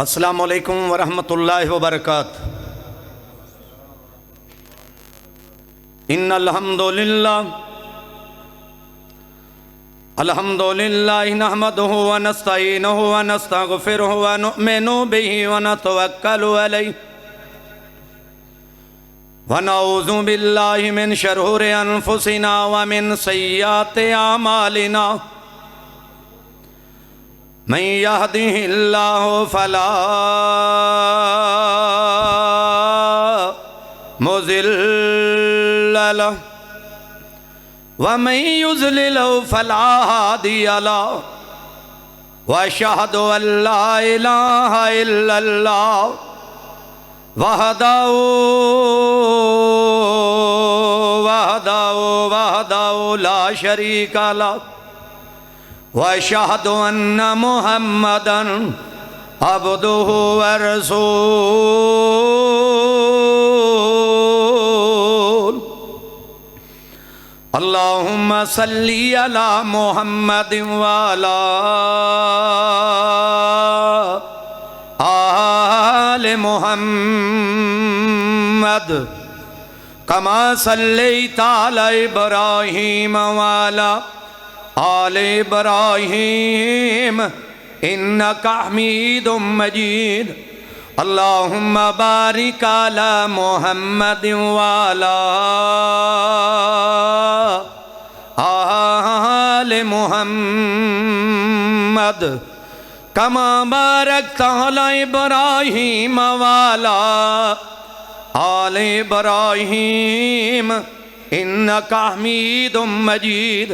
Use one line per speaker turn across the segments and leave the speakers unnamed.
السلام علیکم ورحمۃ اللہ وبرکاتہ۔ ان الحمدللہ نحمدہ ونستعینہ ونستغفرہ ونؤمن بہ ونتوکل علیہ ونعوذ باللہ من شرور انفسنا ومن سیئات اعمالنا من یہدہ اللہ فلا مضل لہ ومن یضلل فلا ہادی لہ واشہد ان لا الہ الا اللہ وحدہ لا شریک لہ واشہد ان محمدًا عبدہ ورسول۔ اللہم صلی علی محمد وعلی آل محمد کما صلیت علی ابراہیم وعلی آل ابراہیم انکا حمید مجید۔ اللہم بارک علی محمد وعلی آل محمد کما بارکت علی ابراہیم وعلی آل ابراہیم انکا حمید مجید۔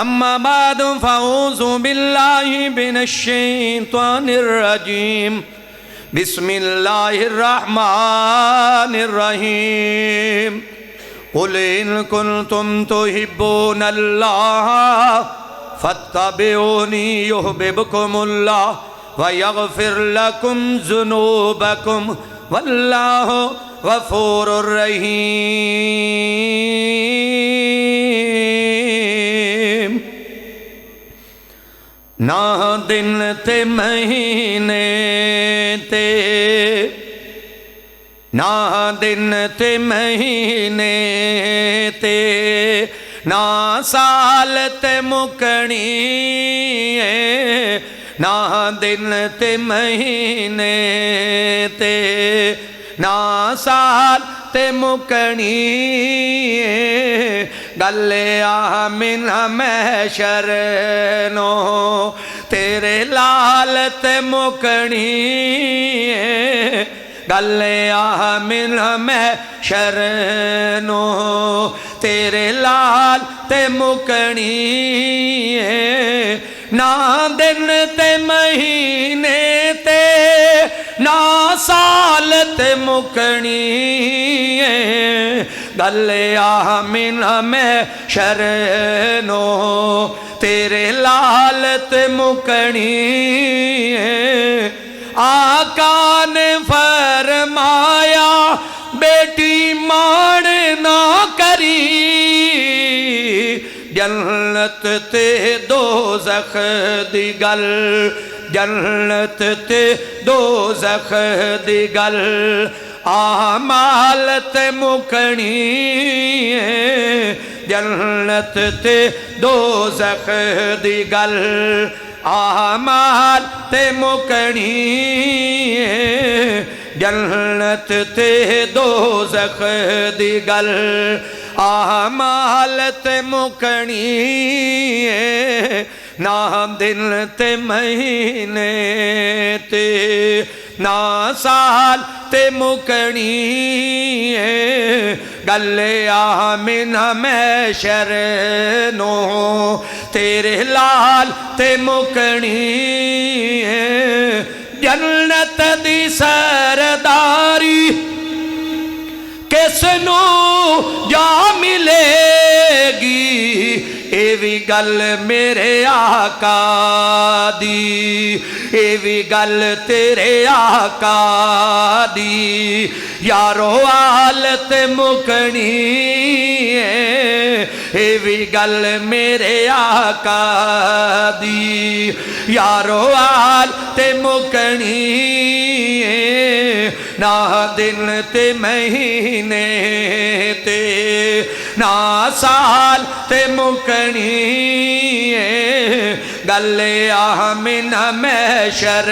اما بعد فاعوذ باللہ من الشیطان الرجیم بسم اللہ الرحمن الرحیم۔ قل ان کنتم تحبون اللہ فاتبعونی یحببکم اللہ ویغفر لکم ذنوبکم واللہ غفور الرحیم۔ نہ دن تے مہینے تے نہ دن تے مہینے تے نہ سال تے مکنی نہ دن تے مہینے تے نہ سال تے مکنی گلے آمین محشر نو تیرے لال تے مکنی گلے آمین محشر نو تیرے لال تے مکنی نہ دن تے مہینے تے نہ سال تے مکنی گلے آمین محشر نو تیرے لال تے مکنی۔ آقا نے فرمایا بیٹی مان نہ کری جنت تے دوزخ دی گل جنت تے دوزخ دی گل اعمال تے مکنی جنت تے دوزخ دی گل اعمال تے مکنی جنت تے دوزخ دی گل اعمال تے مکنی نہ دن تے مہینے تے نہ سال تے مکنی گلے آمین محشر نو تیرے لال تے مکنی جنت دی سرداری کس نو جا ملے گی اے وی گل میرے آقا دی اے وی گل تیرے آقا دی یارو حالت مکنی اے وی گل میرے آقا دی یارو آل تے مکنی نہ دن تے مہینے تے نہ سال تے مکنی گلے آمن محشر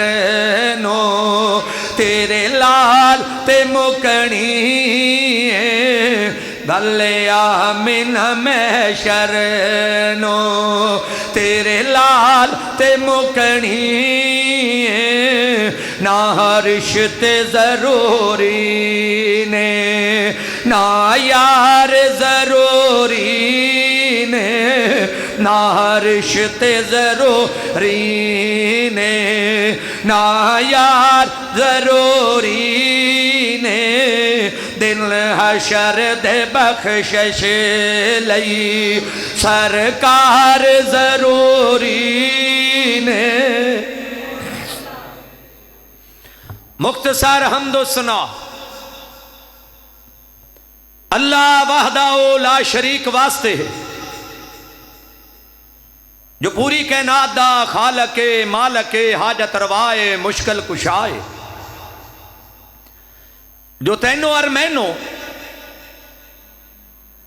نو تیرے لال تے مکنی گلے آمن محشر نو تیرے لال تے مکنی نہ رشت ضروری نے نہ یار ضروری نے نہ رشت ضروری نے نہ یار ضروری نے دل حشر دے بخشش لئی سرکار ضروری نے مختصر حمد و ثنا اللہ وحدہ لا شریک واسطے ہے جو پوری کائنات دا خالق مالک حاجت روائے مشکل کشائے جو تینوں اور مینوں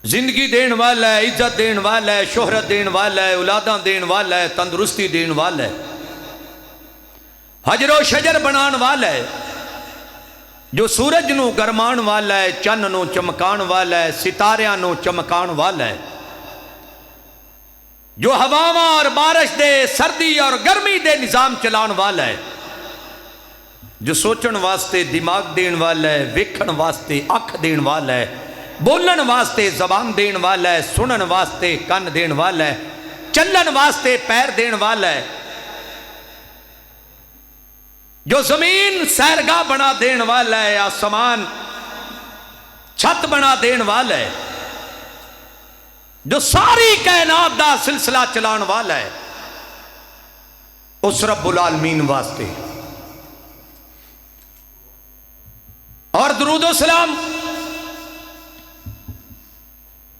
زندگی دین والا ہے عزت دین والا ہے شہرت دین والا ہے اولاداں دین والا ہے تندرستی دین والا ہے حجر و شجر بنان والا ہے جو سورج نو گرمان والا ہے چن نو چمکان والا ہے ستاریاں نو چمکان والا ہے جو ہواواں اور بارش دے سردی اور گرمی دے نظام چلان والا ہے جو سوچن واسطے دماغ دین والا ہے ویکھن واسطے اکھ دین والا ہے بولن واسطے زبان دین والا ہے سنن واسطے کن دین والا ہے چلن واسطے پیر دین والا ہے جو زمین سیرگاہ بنا دین والا ہے آسمان چھت بنا دین والا ہے جو ساری کائنات دا سلسلہ چلان والا ہے اس رب العالمین واسطے اور درود و سلام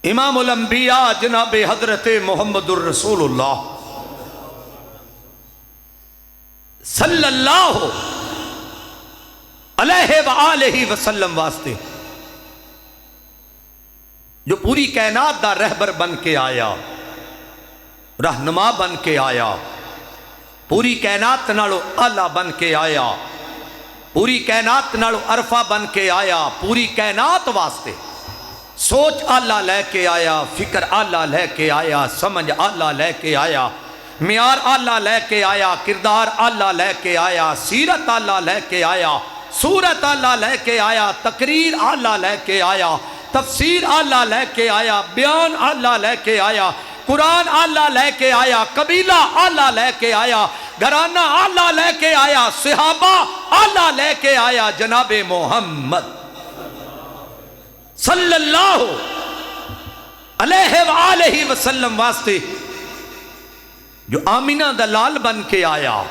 امام الانبیاء جناب حضرت محمد الرسول اللہ صلی اللہ علیہ وآلہ وسلم واسطے جو پوری کائنات دا رہبر بن کے آیا رہنما بن کے آیا پوری کائنات نالو اعلیٰ بن کے آیا پوری کائنات نالو عرفہ بن کے آیا پوری کائنات واسطے سوچ اعلیٰ لے کے آیا فکر اعلیٰ لے کے آیا سمجھ اعلیٰ لے کے آیا معیار اعلیٰ لے کے آیا کردار اعلیٰ لے کے آیا سیرت اعلیٰ لے کے آیا صورت اعلیٰ لے کے آیا تقریر اعلیٰ لے کے آیا تفسیر اعلیٰ لے کے آیا بیان اعلیٰ لے کے آیا قرآن اعلیٰ لے کے آیا قبیلہ اعلیٰ لے کے آیا گھرانہ اعلیٰ لے کے آیا صحابہ اعلیٰ لے کے آیا جناب محمد صلی اللہ علیہ وآلہ وسلم واسطے جو آمینہ دا لال بن کے آیا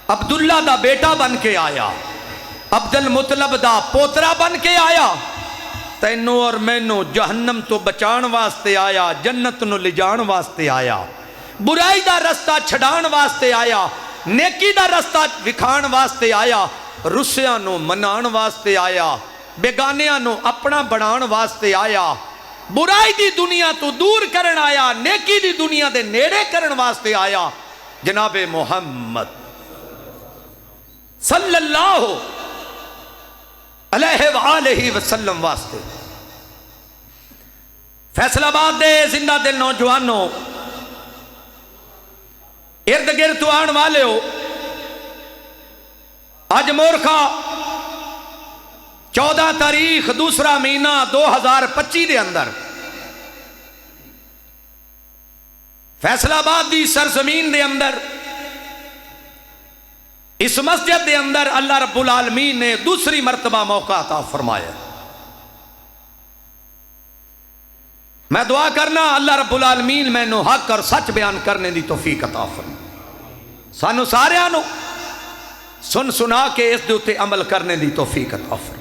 عبداللہ دا بیٹا بن کے آیا عبد المطلب دا پوترا بن کے آیا تینوں اور مینوں جہنم تو بچان واسطے آیا جنت نو لجان واسطے آیا برائی دا رستہ چھڑان واسطے آیا نیکی دا رستہ وکھان واسطے آیا رسیاں نو منان واسطے آیا بیگانیاں نو اپنا بنان واسطے آیا برائی دی دنیا تو دور کرن آیا نیکی دی دنیا دے نیڑے کرن واسطے آیا جناب محمد صلی اللہ علیہ وآلہ وسلم واسطے فیصل آباد دے زندہ دل نوجوانوں ارد گرد تو آن والے ہو آج مورخہ 14 تاریخ دوسرا مہینہ 2025 دے اندر فیصل آباد دی سرزمین دے اندر اس مسجد دے اندر اللہ رب العالمین نے دوسری مرتبہ موقع عطا فرمایا میں دعا کرنا اللہ رب العالمین میں نو حق اور سچ بیان کرنے دی توفیق عطا فرمائے سانو سارے آنو سن سنا کے اس دے عمل کرنے دی توفیق عطا فرمائے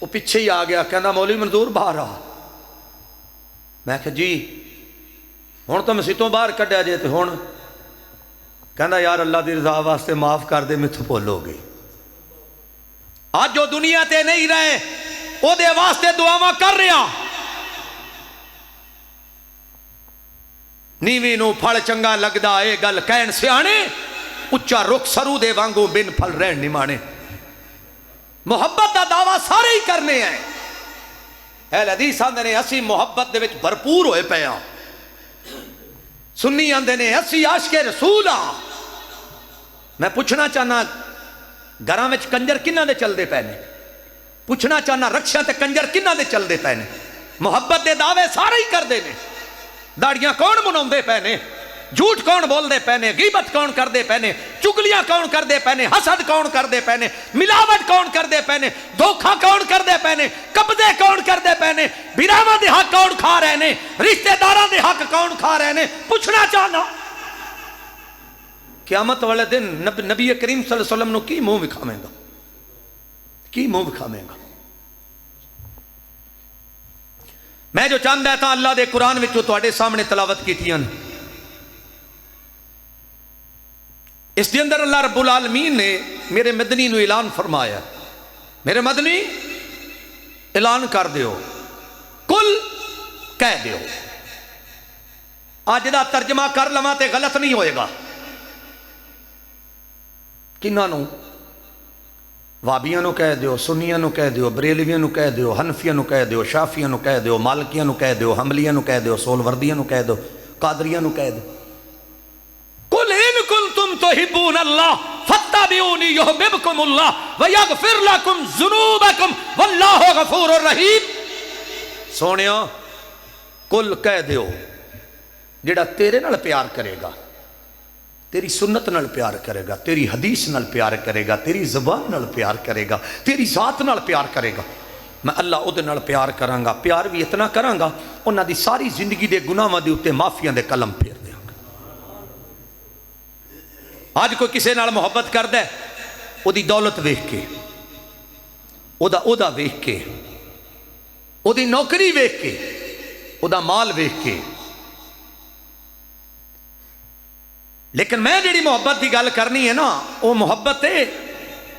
وہ پیچھے ہی آ گیا، کہنا مولوی منظور باہر آ. میں کہ جی ہوں تو مسیتوں باہر کڈیا جے، تو ہوں کہنا یار اللہ دی رضا واسطے معاف کر دے، میتھوں بھول ہو گئی. آج جو دنیا تے نہیں رہے او دے واسطے دعاواں کر رہے ہیں. نیویں نو پھل چنگا لگدا اے گل کہن سیانے، اچا رخ سرو دے وانگو بن پھل رہن نمانے. محبت دا دعویٰ سارے ہی کرنے ہیں. اہل حدیث آندے نے اسی محبت دے وچ بھرپور ہوئے پے ہاں. سنی آندے نے اسی عاشق رسول ہاں. میں پوچھنا چاہنا گھراں وچ کنجر کنہاں دے چلدے پے نے؟ پوچھنا چاہنا رکشاں تے کنجر کنہاں دے چلدے پے نے؟ محبت دے دعوے سارے ہی کردے نے. داڑیاں کون مناؤندے پے نے؟ جھوٹ کون بول دے پے نے؟ غیبت کون کر دے پے نے؟ چگلیاں کون کر دے پے نے؟ حسد کون کر دے پے نے؟ ملاوٹ کون کر دے پے نے؟ دھوکھا کون کر دے پے نے؟ قبضے کون کر دے پے نے؟ بیراواں دے حق کون کھا رہے نے؟ رشتہ داراں دے حق کون کھا رہے نے؟ پوچھنا چاہنا. قیامت والے دن نبی کریم صلی اللہ علیہ وسلم نو کی منہ وکھاویں گا؟ کی منہ وکھاویں گا؟ میں جو چاہتا تھا اللہ دے قرآن وچوں تواڈے سامنے تلاوت کیتیاں، اس دے اندر اللہ رب العالمین نے میرے مدنی نو اعلان فرمایا. میرے مدنی اعلان کر دیو، کل کہہ دیو. آج دا ترجمہ کر لواں تے غلط نہیں ہوئے گا. کنہاں نو؟ وابیاں نو کہہ دیو، سنیاں نو کہہ دیو، بریلویاں نو کہہ دیو، حنفیاں نو کہہ دیو، شافیاں نو کہہ دیو، مالکیاں نو کہہ دیو، حنبلیاں نو کہہ دیو، سولوردیاں نو کہہ دیو، قادریاں نو کہہ دیو. قل ان کنتم تحبون اللہ فاتبعونی یحببکم اللہ ویغفر لکم ذنوبکم واللہ غفور الرحیم. سونیو قل کہہ دیو، جڑا تیرے نال پیار کرے گا، تیری سنت نال پیار کرے گا، تیری حدیث نال پیار کرے گا، تیری زبان نال پیار کرے گا، تیری ذات نال پیار کرے گا، میں اللہ او دے نال پیار کراں گا. پیار بھی اتنا کراں گا انہاں دی ساری زندگی دے گناہاں دے اوتے معافیاں دے قلم پھیر دیاں گا. آج کوئی کسے نال محبت کردا ہے، او دی دولت ویکھ کے، او دا ویکھ کے، او دی نوکری ویکھ کے، او دا مال ویکھ کے. لیکن میں جڑی محبت دی گل کرنی ہے نا، وہ محبت ہے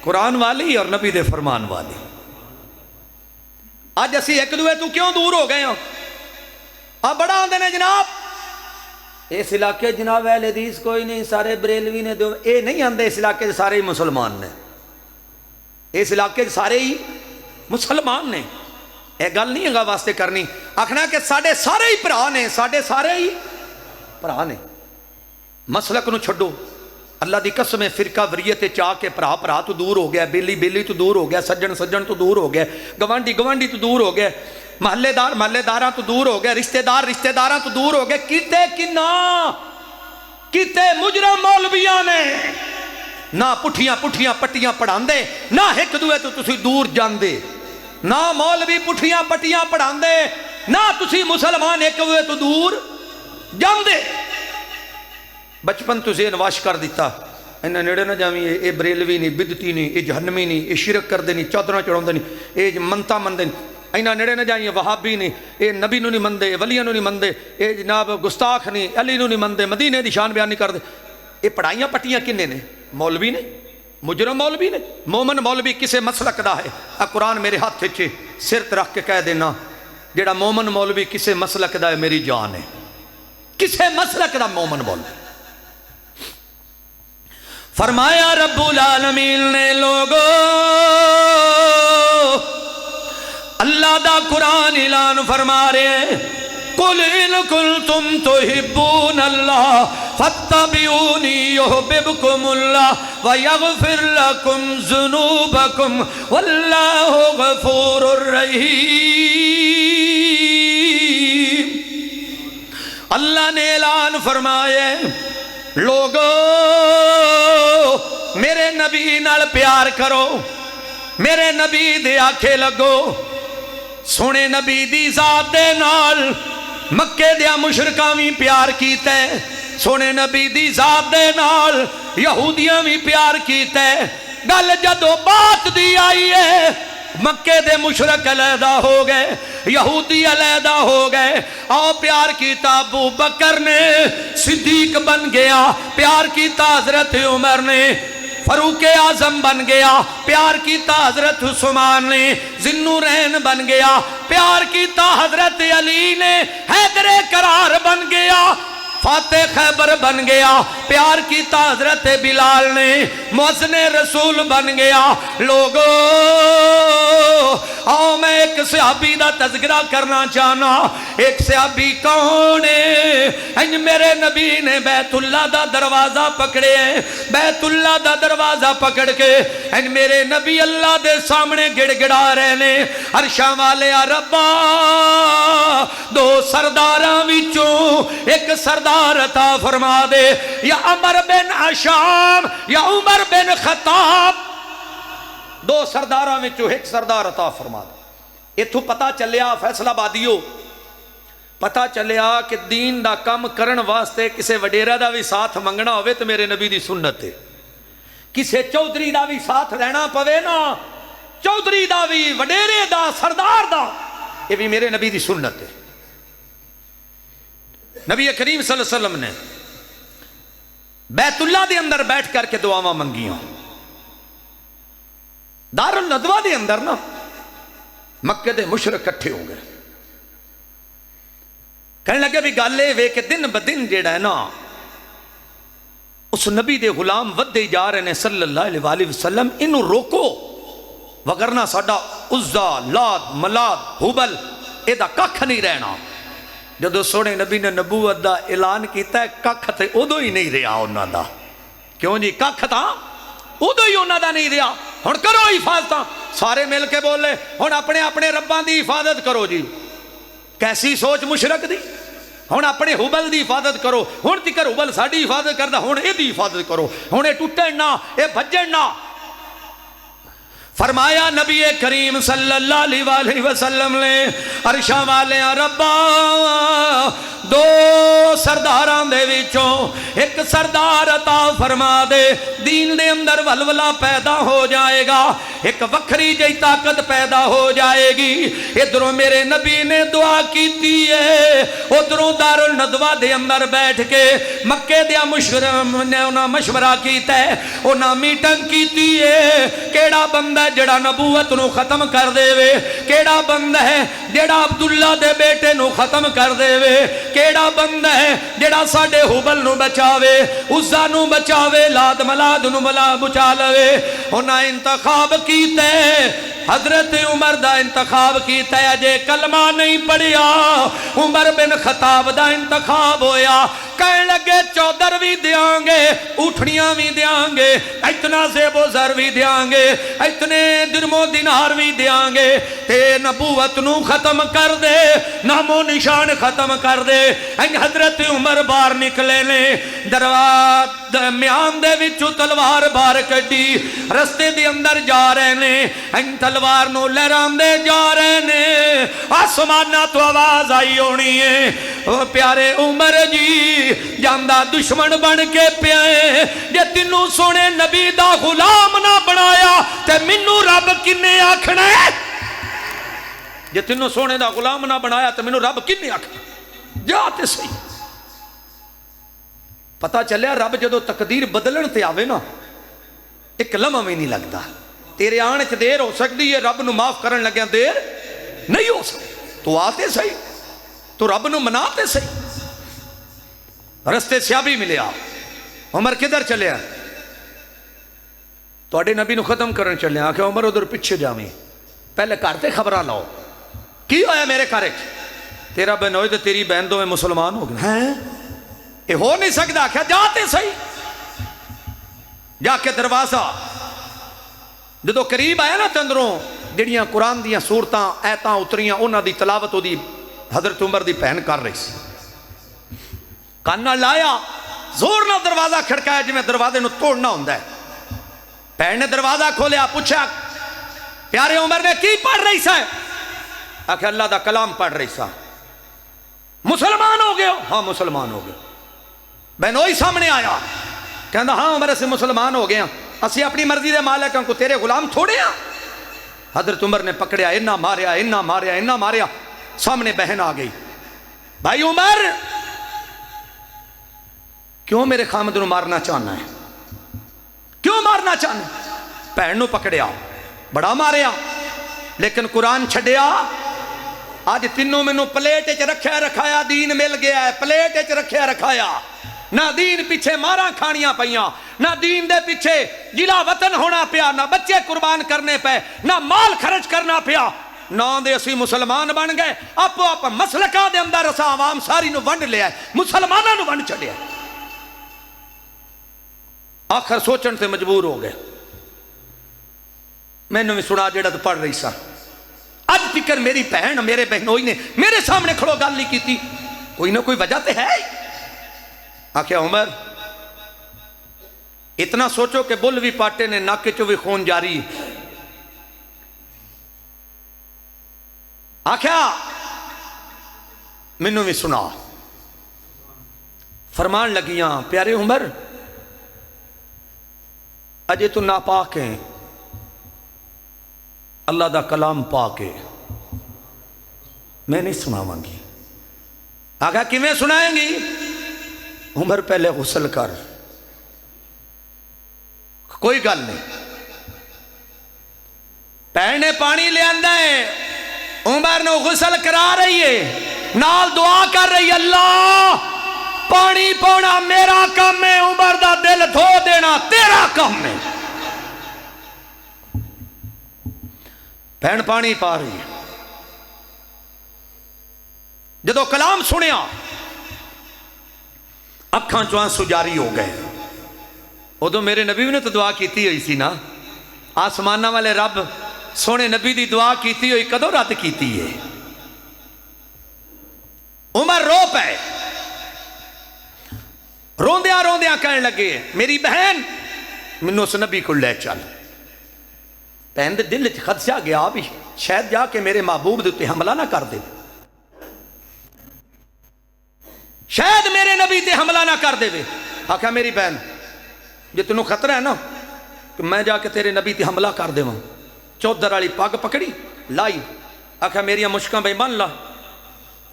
قرآن والی اور نبی دے فرمان والی. آج اسی ایک دوے تو کیوں دور ہو گئے ہوں؟ آپ بڑا آندے نے جناب اس علاقے جناب اہل حدیث کوئی نہیں، سارے بریلوی نے. اے نہیں آندے اس علاقے سارے ہی مسلمان نے، اس علاقے سارے ہی مسلمان نے. اے گل نہیں ہے واسطے کرنی، آکھنا کہ ساڑے سارے ہی پرا نے، ساڑے سارے ہی پرا نے. مسلک نو چھڑو، اللہ دی قسم ہے فرقہ وریت چاہ کے پرا تو دور ہو گیا، بیلی بیلی تو دور ہو گیا، سجن تو دور ہو گیا، گوانڈی تو دور ہو گیا، محلے داراں تو دور ہو گیا، رشتہ داراں تو دور ہو گیا. کیتے مجرم مولویاں نے نہ پٹھیاں پٹیاں پڑھان دے، نہ ایک دوے تو تسی دور جاندے، نہ مولوی پٹھیاں پٹیاں پڑھان دے، نہ تسی مسلمان ایک دوے تو دور جاندے. بچپن تو ذہن واش کر دیتا، انہیں نیڑے نہ جاویں، اے بریلوی نہیں، بدتی نہیں، اے جہنمی نہیں، اے شرک کر دے نہیں، چادراں چڑھاؤں دے نہیں، اے منتا مندے نہیں. انہیں نیڑے نہ جائیں، وہابی نہیں، اے نبی نو نہیں مندے، ولیاں نو نہیں مندے، اے جناب گستاخ نہیں، علی نو نہیں مندے، مدینے دی شان بیان نہیں کر دے. اے پڑھائیاں پٹیاں کنے نے؟ مولوی نے، مجرم مولوی نے. مومن مولوی کسے مسلک دا ہے؟ قرآن میرے ہاتھ چھے سرت رکھ کے کہہ دینا، جیڑا مومن مولوی کسے مسلک دا ہے میری جان ہے. کسے مسلک دا مومن مولوی؟ فرمایا رب العالمین نے لوگو، اللہ دا قرآن اعلان فرما رہے، قل ان کنتم تحبون اللہ فاتبعونی یحببکم اللہ ویغفر لکم ذنوبکم واللہ غفور الرحیم. اللہ نے اعلان فرمائے، لوگو میرے نبی نال پیار کرو، میرے نبی دے آکھے لگو. سونے نبی دی ذات دے نال مکے دیا مشرکاں بھی پیار کیتے، سونے نبی دی ذات دے نال یہودیاں بھی پیار کیتے. گل جدو بات دی آئی ہے مکے دے مشرک علیحدہ ہو گئے، یہودی علیحدہ ہو گئے، اور پیار کیتا ابو بکر نے صدیق بن گیا، پیار کیتا حضرت عمر نے فاروق اعظم بن گیا، پیار کیتا حضرت عثمان نے ذوالنورین بن گیا، پیار کیتا حضرت علی نے حیدر کرار بن گیا، فاتح خیبر بن گیا، پیار کیتا حضرت بلال نے مؤذن رسول بن گیا۔ لوگو آؤ میں ایک صحابی دا تذکرہ کرنا چاہنا، ایک صحابی کون ہے؟ میرے نبی نے بیت اللہ دا دروازہ پکڑے ہیں، بیت اللہ دا دروازہ پکڑ کے میرے نبی اللہ دے سامنے گڑ گڑا رہے نے، عرشاں والے ربا دو سرداراں وچوں ایک سردار عطا فرما دے، یا عمر بن عشام یا عمر بن خطاب، دو سرداراں وچوں ایک سردار عطا فرما دے۔ اتھوں پتہ چلیا فیصلہ بادیو، پتہ چلیا کہ دین دا کم کرن واسطے کسے وڈیرا دا بھی ساتھ منگنا ہوئے تو میرے نبی دی سنت ہے، کسے چودھری دا بھی ساتھ لینا پوے نا، چودھری دا بھی وڈیرے دا سردار دا، یہ بھی میرے نبی دی سنت ہے۔ نبی کریم صلی اللہ علیہ وسلم نے بیت اللہ دے اندر بیٹھ کر کے دعاواں منگیاں، دار الندوہ دے اندر نا مکے دے مشرک کٹھے ہو گئے، کہنے لگے بھی گالے وے کہ دن بدن جیڑا ہے نا اس نبی دے غلام ودے جا رہے ہیں صلی اللہ علیہ وسلم، انہوں روکو وگرنہ ساڈا عزا لات ملات حبل ایدہ ککھ نہیں رہنا۔ جدو سونے نبی نے نبوت دا اعلان کیتا ہے ککھ تے ادو ہی نہیں رہا انہاں دا، کیوں جی ککھ تھا ادو ہی انہاں دا نہیں رہا، ہن کرو حفاظت، سارے مل کے بولے ہن اپنے اپنے رباں دی حفاظت کرو جی، کیسی سوچ مشرک دی، ہن اپنے حبل دی حفاظت کرو، ہن تکر حبل ساڈی حفاظت کردا، ہن اے دی حفاظت کرو، ہن اے ٹوٹن نہ اے بھجن نہ۔ فرمایا نبی کریم صلی اللہ علیہ وسلم نے عرشاں والے ربا دو سرداران دے وچوں ایک سردار عطا فرما دے، دین دے اندر ولولہ پیدا ہو جائے گا، ایک وکھری جئی طاقت پیدا ہو جائے گی۔ ادھروں میرے نبی نے دعا کیتی ہے، ادھروں دار الندوہ دے اندر بیٹھ کے مکے دیا مشورہ کیتا ہے، انہاں میٹنگ کیتی ہے، کیڑا بندہ جڑا نبوت نو ختم کر دے وے، کیڑا بندہ ہے جڑا عبداللہ دے بیٹے نو ختم کر دے وے، کیڑا بندہ ہے جڑا ساڈے حبل نو بچاوے، عزا نو بچاوے، لاد ملاد نو بچا لوے۔ انہاں انتخاب کیتا ہے، حضرت عمر دا انتخاب کیتا ہے، اجے کلمہ نہیں پڑھیا، عمر بن خطاب دا انتخاب ہویا، کہنے لگے چودر بھی دیاں گے، اٹھنیاں بھی دیاں گے، اتنا زیب و زر بھی دیاں گے، اتنے درم و دینار بھی دیاں گے، تے نبوت نو ختم کر دے، نام و نشان ختم کر دے۔ حضرت عمر باہر نکلے نے، دروازے میان دے وچوں تلوار باہر کڈی، رستے دے اندر جا رہے نے، تلوار نو لہران دے جا رہے نے، آسمانہ تو آواز آئی ہونی ہے، پیارے عمر جی جاندہ دشمن بن کے پیائے، جے تینوں سونے نبی دا غلام نہ بنایا تے منو رب کنے آکھنا ہے، جے تینوں سونے دا غلام نہ بنایا تے منو رب کنے آکھنا، جاتے صحیح۔ پتہ چلیا رب جدو تقدیر بدلن تے آوے نا ایک لمحہ میں نہیں لگتا، تیرے آنے چ دیر ہو سکتی ہے، رب نو معاف کرن لگیا دیر نہیں ہو سکتی، تو آتے صحیح، تو رب نو مناتے صحیح۔ رستے سیابی ملیا، عمر کدھر چلیا؟ تو اڈے نبی نو ختم کرن چلے، آکھے عمر ادھر پیچھے جاویں، پہلے گھر تے خبراں لاؤ، کی ہویا میرے گھر وچ؟ تیرا بہنوئی تے تیری بہن دو میں مسلمان ہو گئے ہیں، یہ ہو نہیں سکتا، آکھیا جاتے صحیح۔ جا کے دروازہ جدو قریب آیا نا تندروں جڑیاں قرآن دیاں سورتاں ایتاں اتریاں انہاں دی تلاوت دی حضرت عمر دی بہن کر رہی سی، کانا لایا زور نہ دروازہ کھڑکایا جی میں دروازے نو توڑنا ہوندا ہے، بہن نے دروازہ کھولیا، پوچھا پیارے عمر نے کی پڑھ رہی سا؟ آکھے اللہ دا کلام پڑھ رہی سا۔ مسلمان ہو گئے ہو؟ ہاں مسلمان ہو گئے۔ بہنوئی سامنے آیا، کہندا ہاں عمر سے مسلمان ہو گیا، اسی اپنی مرضی دے مالک ہاں، کو تیرے غلام تھوڑے ہاں، حضرت عمر نے پکڑیا، اینا ماریا اینا ماریا اینا ماریا، سامنے بہن آ گئی، بھائی عمر کیوں میرے خامد نو مارنا چاہنا ہے، کیوں مارنا چاہنا؟ بہن نو پکڑیا، بڑا ماریا، لیکن قرآن چھڈیا۔ آج تینوں میں نو پلیٹ چ رکھیا رکھایا دین مل گیا ہے، پلیٹ چ رکھیا رکھایا، نہ دین پیچھے مارا کھانیاں پئیاں، نہ دین دے پیچھے جلا وطن ہونا پیا، نہ بچے قربان کرنے پے، نہ مال خرچ کرنا پیا، نہ دے اسی مسلمان بن گئے، آپ آپ مسلکاں دے اندر اسا عوام ساری نو ونڈ لیا ہے، مسلماناں نو ونڈ چھڈیا ہے۔ آخر سوچن سے مجبور ہو گئے۔ میں نے بھی سنا جیڑا تو پڑھ رہی سا، اج فکر میری بہن میرے بہنوئی نے میرے سامنے کھڑو گل نہیں کیتی، کوئی نہ کوئی وجہ تے ہے۔ آخیا عمر اتنا سوچو کہ بل بھی پاٹے نے ناک چو بھی خون جاری۔ آخیا مینوں بھی سنا، فرمان لگیاں پیارے عمر اجے تو ناپاک ہیں، اللہ دا کلام پاک ہے، میں نہیں سناواں گی۔ آگا کیویں سنائیں گی؟ عمر پہلے غسل کر، کوئی گل نہیں۔ بہن نے پانی لے آندا ہے، عمر نو غسل کرا رہی ہے، نال دعا کر رہی ہے، اللہ پانی پونا میرا کام ہے، عمر دا دل دھو دینا تیرا کام ہے۔ بہن پانی پا رہی ہے، جدو کلام سنیا اکھاں چو آنسو جاری ہو گئے۔ ادو میرے نبی نے تو دعا کیتی ہوئی سی نا، آسمانہ والے رب سونے نبی دی دعا کیتی ہوئی کدو رد کیتی ہے؟ عمر رو پے، روندیاں روندیاں کہنے لگے میری بہن منو اس نبی کو لے چل۔ بہن دے دل خدشہ گیا بھی شاید جا کے میرے محبوب دے حملہ نہ کر دے، شاید میرے نبی تے حملہ نہ کر دے۔ آکھا میری بہن جے تینوں خطرہ ہے نا کہ میں جا کے تیرے نبی تے حملہ کر دے، چودر والی پگ پکڑی لائی، آکھا میری مشکاں بھائی بن لا،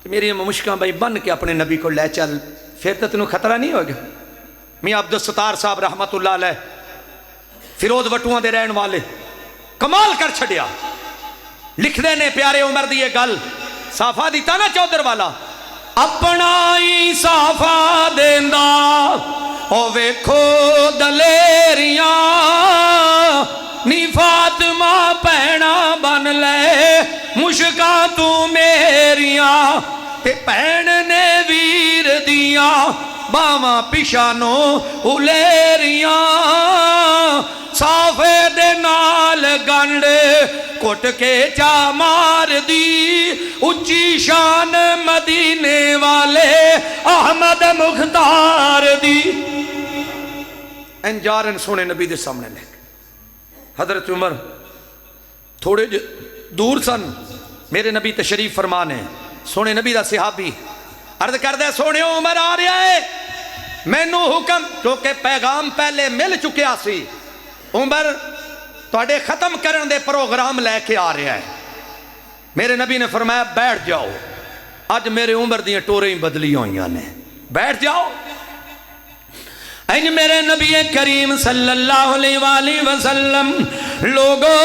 میری مشکاں بھائی بن کے اپنے نبی کو لے چل، پھر تو تینوں خطرہ نہیں ہوگا۔ میاں عبدالستار صاحب رحمت اللہ علیہ فیروز وٹوان دے رہن والے کمال کر چھڑیا، لکھ دے نے پیارے عمر دی یہ گل، صافہ دیتا نا چودر والا، اپنا ہی صافہ دیندا او ویکھو دلیریاں، نی فاطمہ پہنا بن لے مشکاں تو میریاں، تے پہن نے ویر دیاں باواں پشانو الیریاں، صافے دے نال گنڈ کٹ کے چا مار دی، اچھی شان مدینے والے احمد مختار دی۔ انجارن سونے نبی دے سامنے لے حضرت عمر تھوڑے دور سن، میرے نبی تشریف فرمانے، سونے نبی دا صحابی عرض کر دے سونے عمر آ رہا ہے، مینوں حکم، کیونکہ پیغام پہلے مل چکیا سی، عمر تواڈے ختم کرن دے پروگرام لے کے آ رہا ہے۔ میرے نبی نے فرمایا بیٹھ جاؤ، اج میرے عمر دیاں ٹوریں بدلی ہوئیاں نے، بیٹھ جاؤ۔ اج میرے نبی کریم صلی اللہ علیہ وآلہ وسلم لوگو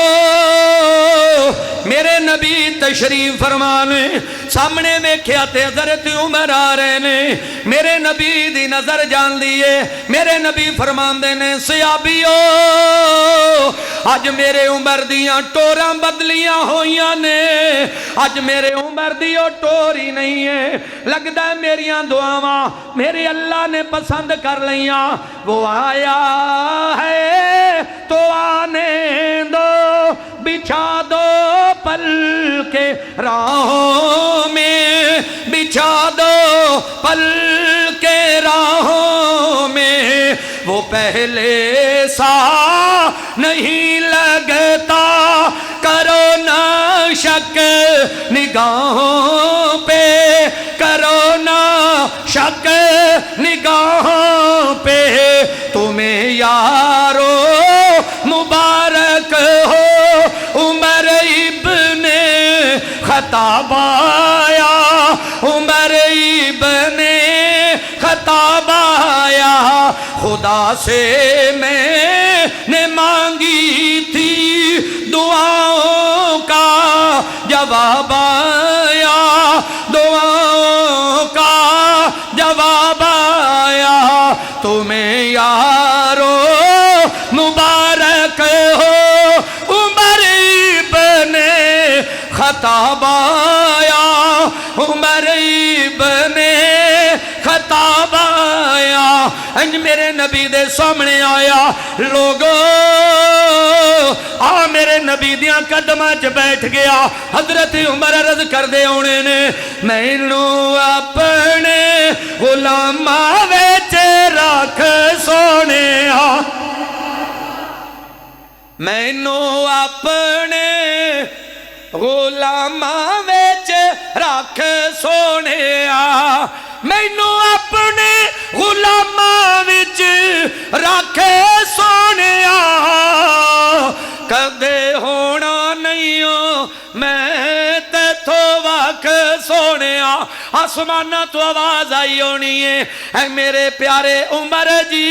میرے نبی تشریف فرمانے سامنے ویکھیا تے حضرت عمر آ رہے نے، میرے نبی دی نظر جان دیئے، میرے نبی فرماندے نے صحابیو اج میرے عمر دیاں ٹوراں بدلیاں ہویاں نے، اج میرے عمر دیو ٹوری نہیں ہے، لگدا ہے میریاں دعاواں میرے اللہ نے پسند کر لیاں، وہ آیا ہے تو آنے دو، بچھا دو پل کے راہوں میں، بچھا دو پل کے راہوں میں، وہ پہلے سا نہیں لگتا، کرو نہ شک نگاہوں پہ، کرو نہ شک نگاہوں پہ، تمہیں یارو مبارک ہو عمر سے میں نے مانگی تھی دعاؤں کا جواب آیا، دعاؤں کا جواب آیا، تمہیں یارو مبارک ہو عمر ابن خطاب آیا، عمر ابن خطاب آیا، انج میرے نبی دے سامنے آیا، لوگو آ میرے نبی دیاں قدماں چ بیٹھ گیا۔ حضرت عمر عرض کر دے ہونے نے مینوں اپنے غلاماں وچ رکھ سونیا، مینوں اپنے غلاماں وچ رکھ سونیا، مینوں اپنے غلاماں وچ رکھ سونیا، کدے ہونا نہیں ہو میں تیتھوں وکھ سونیا۔ آسمانہ تو آواز آئی ہونی ہے، اے میرے پیارے عمر جی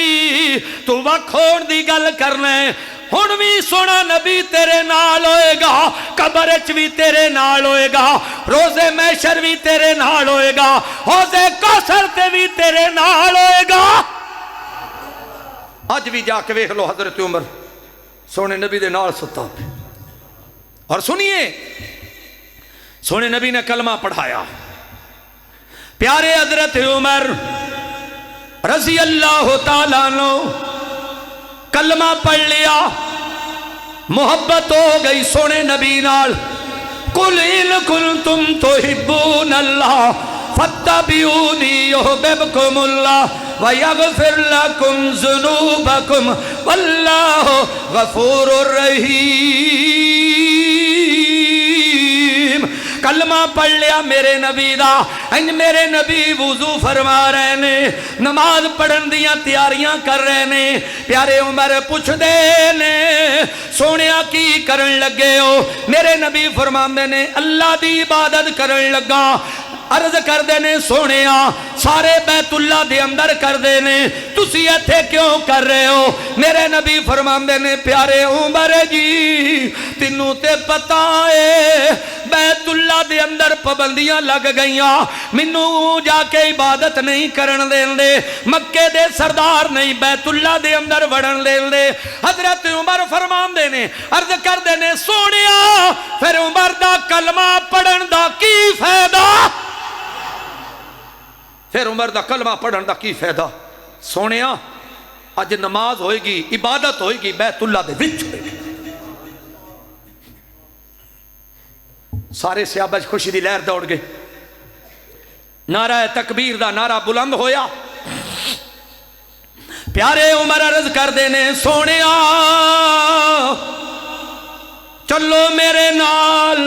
تو وکھ ہون دی گل کرنا ہے، ہن بھی سونا نبی تیرے نال ہوئے گا، قبر وچ بھی تیرے نال ہوئے گا، روزے محشر بھی تیرے نال ہوئے گا، حوضے کوثر تے بھی تیرے نال ہوئے گا۔ اج بھی جا کے ویکھ لو حضرت عمر سونے نبی دے نال ستا پہ، اور سنیے سونے نبی نے کلمہ پڑھایا، پیارے حضرت عمر رضی اللہ تعالیٰ عنہ کلمہ پڑھ لیا، محبت ہو گئی سونے نبی نال۔ قُلْ إِن كُنْتُمْ تُحِبُّونَ اللَّهَ فَاتَّبِعُونِي يُحْبِبْكُمُ اللَّهُ وَيَغْفِرْ لَكُمْ ذُنُوبَكُمْ وَاللَّهُ غَفُورٌ رَحِيمٌ۔ کلمہ پڑھ لیا میرے نبی دا، انج میرے نبی وضو فرما رہے نے، نماز پڑھن دیاں تیاریاں کر رہے نے، پیارے عمر پوچھ دے نے سونیا کی کرن لگے ہو؟ میرے نبی فرماندے نے اللہ دی عبادت کرن لگا۔ عرض کر دینے سونیا سارے بیت اللہ دے اندر کر دینے، تسی ایتھے کیوں کر رہے ہو؟ میرے نبی فرماندے نے پیارے عمر جی تینوں تے پتہ ہے بیت اللہ دے اندر پابندیاں لگ گئیاں، منوں جا کے عبادت نہیں کرن دین دے، مکے دے سردار نہیں بیت اللہ دے اندر وڑن دین دے۔ حضرت عمر فرماندے نے عرض کر دینے سونیا پھر عمر دا کلمہ پڑھن دا کی فائدہ؟ پھر عمر دا کلمہ پڑھن دا کی فائدہ؟ سونیا اج نماز ہوئے گی، عبادت ہوئے گی بیت اللہ دے وچ ہوئے گی۔ سارے صحابہ خوشی دی لہر دوڑ گئے، نعرہ تکبیر دا نعرہ بلند ہویا۔ پیارے عمر عرض کر دینے سونیا چلو میرے نال۔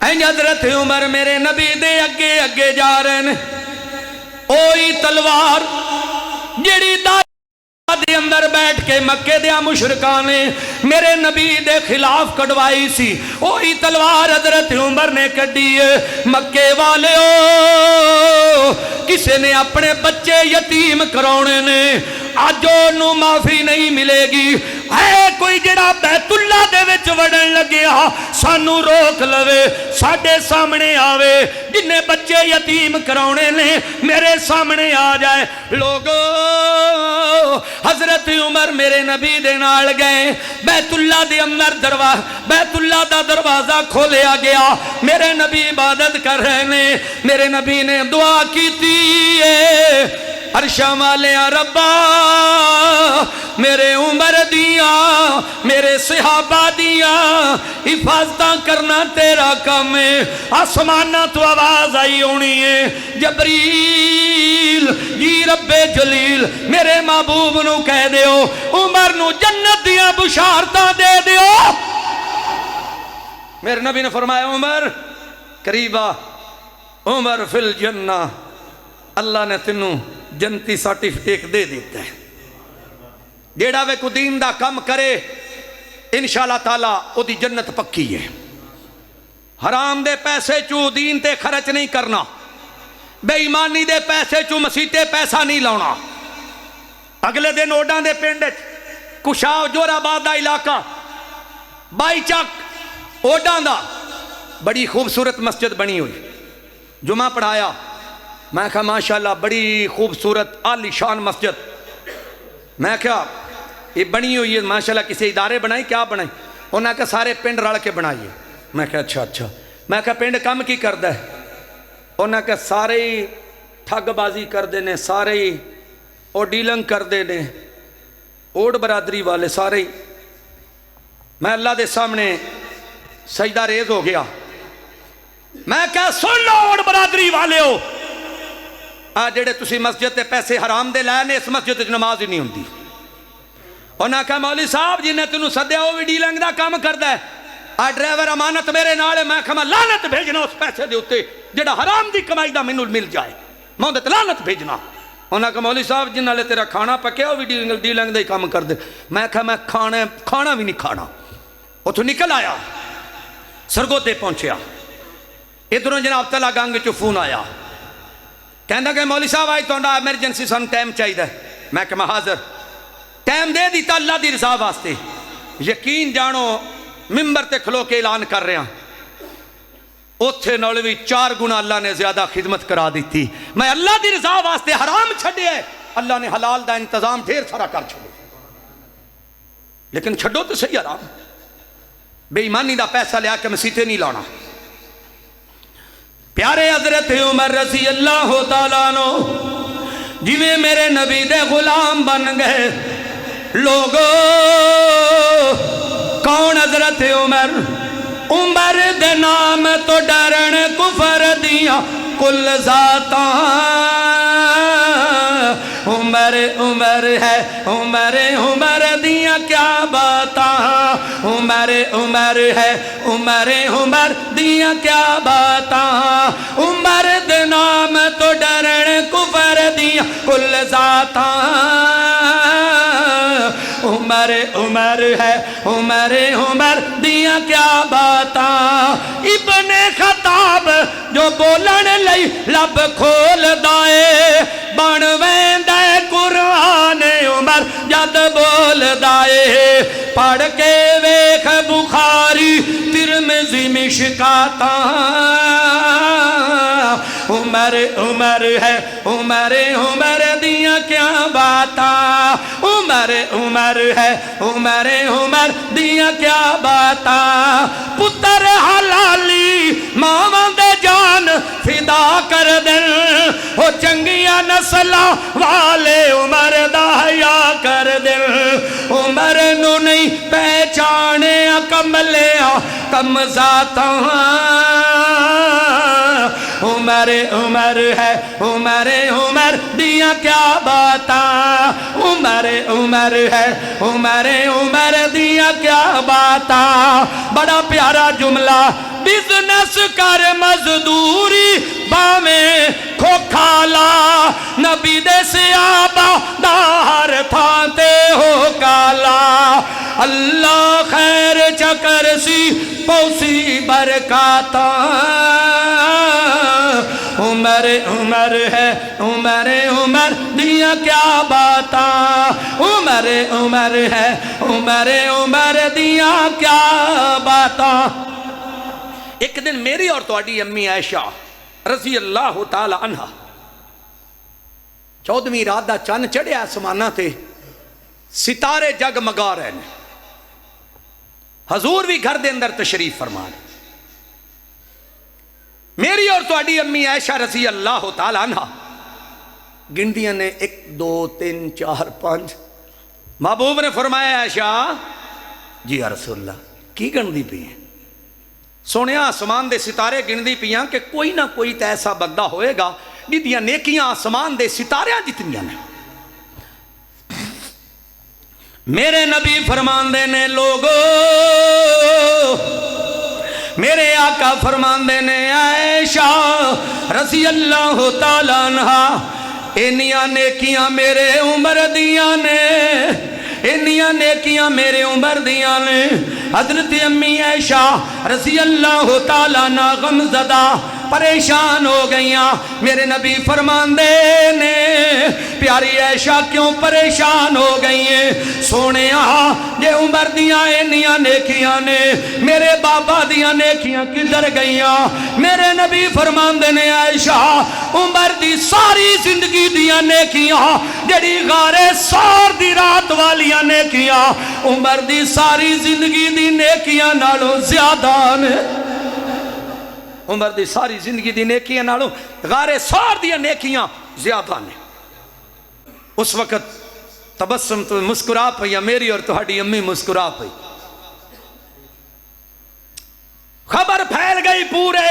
این حضرت عمر میرے نبی دے اگے اگے جا رہے ہیں، اوہی تلوار جڑی دے اندر بیٹھ کے مکے دیا مشرکان نے میرے نبی دے خلاف کڑوائی سی، اوہی تلوار حضرت عمر نے کڑی ہے۔ مکے والے کسے نے اپنے بچے یتیم کرونے نے، آج انہوں معافی نہیں ملے گی۔ ہے کوئی جڑا بیت اللہ دے وچ وڑن لگیا سانو روک لوے، ساڑھے سامنے آوے، جنہیں بچے یتیم کرونے نے میرے سامنے آ جائے۔ لوگو حضرت عمر میرے نبی دے نال گئے، بیت اللہ دے اندر بیت اللہ دا دروازہ کھولیا گیا، میرے نبی عبادت کر رہے نے، میرے نبی نے دعا کی تھی عرشاں والے ربا میرے عمر دیاں میرے صحابہ دیاں حفاظتاں کرنا تیرا کام ہے۔ آسمانہ تو آواز آئی ہونی ہے جبریل جی رب جلیل میرے محبوب نو کہہ دیو عمر نو جنت دیاں بشارتاں دے دیو۔ میرے نبی نے فرمایا عمر قریبا، عمر فی الجنہ، اللہ نے تینوں جنتی سرٹیفکیٹ دے دیتا ہے۔ جیڑا وے کو دین دا کم کرے انشاءاللہ تعالی او دی جنت پکی ہے۔ حرام دے پیسے چو دین تے خرچ نہیں کرنا، بے ایمانی دے پیسے چو مسیح تے پیسہ نہیں لاؤنا، اگلے دن اوڈاں دے پنڈ کشاو جوراباد دا علاقہ بائی چک اوڈاں دا بڑی خوبصورت مسجد بنی ہوئی، جمعہ پڑھایا، میں کہا ماشاءاللہ بڑی خوبصورت عالی شان مسجد، میں کہا یہ بنی ہوئی ہے ماشاءاللہ کسی ادارے بنائی کیا بنائی؟ انہوں نے کہا سارے پنڈ رل کے بنائیے، میں کہا اچھا، میں کہا پنڈ کم کی کردہ ہے؟ انہوں نے کہا سارے ہی ٹھگ بازی کر دینے، سارے ہی اور ڈیلنگ کر دینے، اوڑ برادری والے سارے ہی۔ میں اللہ دے سامنے سجدہ ریز ہو گیا، میں کہا سن لو اوڑ برادری والے ہو، جڑے تسی مسجد تے پیسے حرام دے لائے نے، اس مسجد تے نماز ہی نہیں ہوندی۔ انہاں کہا مولوی صاحب جی نے تینوں سدیا وہ بھی ڈیلنگ دا کام کردا ہے، ڈرائیور امانت میرے نال ہے، میں کہا میں لعنت بھیجنا اس پیسے دے اوتے جڑا حرام دی کمائی دا مینوں مل جائے، میں اندے تے لعنت بھیجنا۔ انہاں کہا مولوی صاحب جن نالے تیرا کھانا پکیا وہ بھی ڈیلنگ دا ہی کام کر دے، میں کہا میں کھانا بھی نہیں کھانا۔ اتھوں نکل آیا، سرگوتے پہنچیا، ادھروں جناب تلا گنگ چو فون آیا، کہندا کہ مولوی صاحب آج تہاڈا ایمرجنسی سن ٹائم چاہیے، میں کہ میں حاضر، ٹائم دے دیتا اللہ دی رضا واسطے، یقین جانو ممبر تے کھلو کے اعلان کر رہے ہیں، اوتھے نال وی 4 گنا اللہ نے زیادہ خدمت کرا دیتی۔ میں اللہ دی رضا واسطے حرام چھڈے ہے، اللہ نے حلال دا انتظام ڈھیر سارا کر چھوڑے، لیکن چھڈو تو صحیح حرام، بے ایمانی دا پیسہ لیا کے مسیتے نہیں لانا۔ پیارے حضرت عمر رضی اللہ تعالیٰ عنہ جویں میرے نبی دے غلام بن گئے لوگو، کون حضرت عمر؟ عمر دے نام تو ڈرن کفر دیاں کل ذاتاں، عمر عمر ہے عمر دیاں کیا باتاں، عمر عمر ہے عمر دیاں کیا باتاں، عمر دے نام تو ڈرن کفر دیاں کل ذاتاں، عمر عمر ہے عمر دیاں کیا باتاں، ابن خطاب جو بولن لئی لب کھول دائے بن ویندے قرآن عمر جد بول دائے، پڑھ کے ویکھ بخاری ترمذی مشکاتاں، عمر عمر ہے عمر دیاں کیا باتاں، عمر عمر ہے عمر دیاں کیا باتاں، پتر حلالی ماواں دے جان فدا کر دل، او چنگیاں نسلاں والے عمر دا حیا کر دل، عمر نو نہیں پہچانے کملیاں کم ذاتاں، عمر عمر ہے عمر دیاں کیا باتاں، عمر عمر ہے عمر دیاں کیا باتاں، بڑا پیارا جملہ، بزنس کر مزدوری باویں کھوکھالا، نبی دے صحابہ دا ہر تھاں تے ہو کالا، اللہ خیر چکر سی پوسی برکاتاں، عمر عمر ہے عمر دیاں کیا باتاں، عمر عمر ہے عمر دیاں کیا باتاں۔ ایک دن میری اور تواڈی امی عائشہ رضی اللہ تعالی عنہ 14ویں رات دا چن چڑھیا آسمانہ تے، ستارے جگمگا رہے ہیں، حضور بھی گھر دے اندر تشریف فرما رہے، میری اور تواڈی امی عائشہ رضی اللہ تعالی عنہ گنڈیاں نے 1 2 3 4 5، محبوب نے فرمایا عائشہ جی یا رسول اللہ کی گندی پی ہیں؟ سونیا آسمان دے ستارے گندی پیاں کہ کوئی نہ کوئی تے ایسا بندہ ہوئے گا جدیاں نیکیاں آسمان دے ستارے جتنیاں نے۔ میرے نبی فرماندے نے لوگو، میرے آقا فرماندے نے عائشہ رضی اللہ تعالیٰ عنہ، انیاں نیکیاں میرے عمر دیاں نے، انیاں نیکیاں میرے عمر دیاں نے۔ حضرت امی عائشہ رضی اللہ تعالیٰ عنہ غم زدہ پریشان ہو گئیاں۔ میرے نبی فرماندے نے پیاری عائشہ کیوں پریشان ہو گئی ہیں؟ سونے جے عمر دیاں اینیاں نیکیاں نے میرے بابا دیاں نیکیاں کدھر گئیاں؟ میرے نبی فرماندے نے عائشہ عمر دی ساری زندگی دیاں نیکیاں جڑی غارِ ثور دی رات والیاں نیکیاں عمر دی ساری زندگی دی نیکیاں نالوں زیادہ نے۔ عمر دی ساری زندگی دی نیکیاں نالوں غارِ ثور دی نیکیاں زیادہ نے۔ اس وقت تبسم تو مسکرا پئی میری اور تہاڈی امی مسکرا پئی۔ خبر پھیل گئی پورے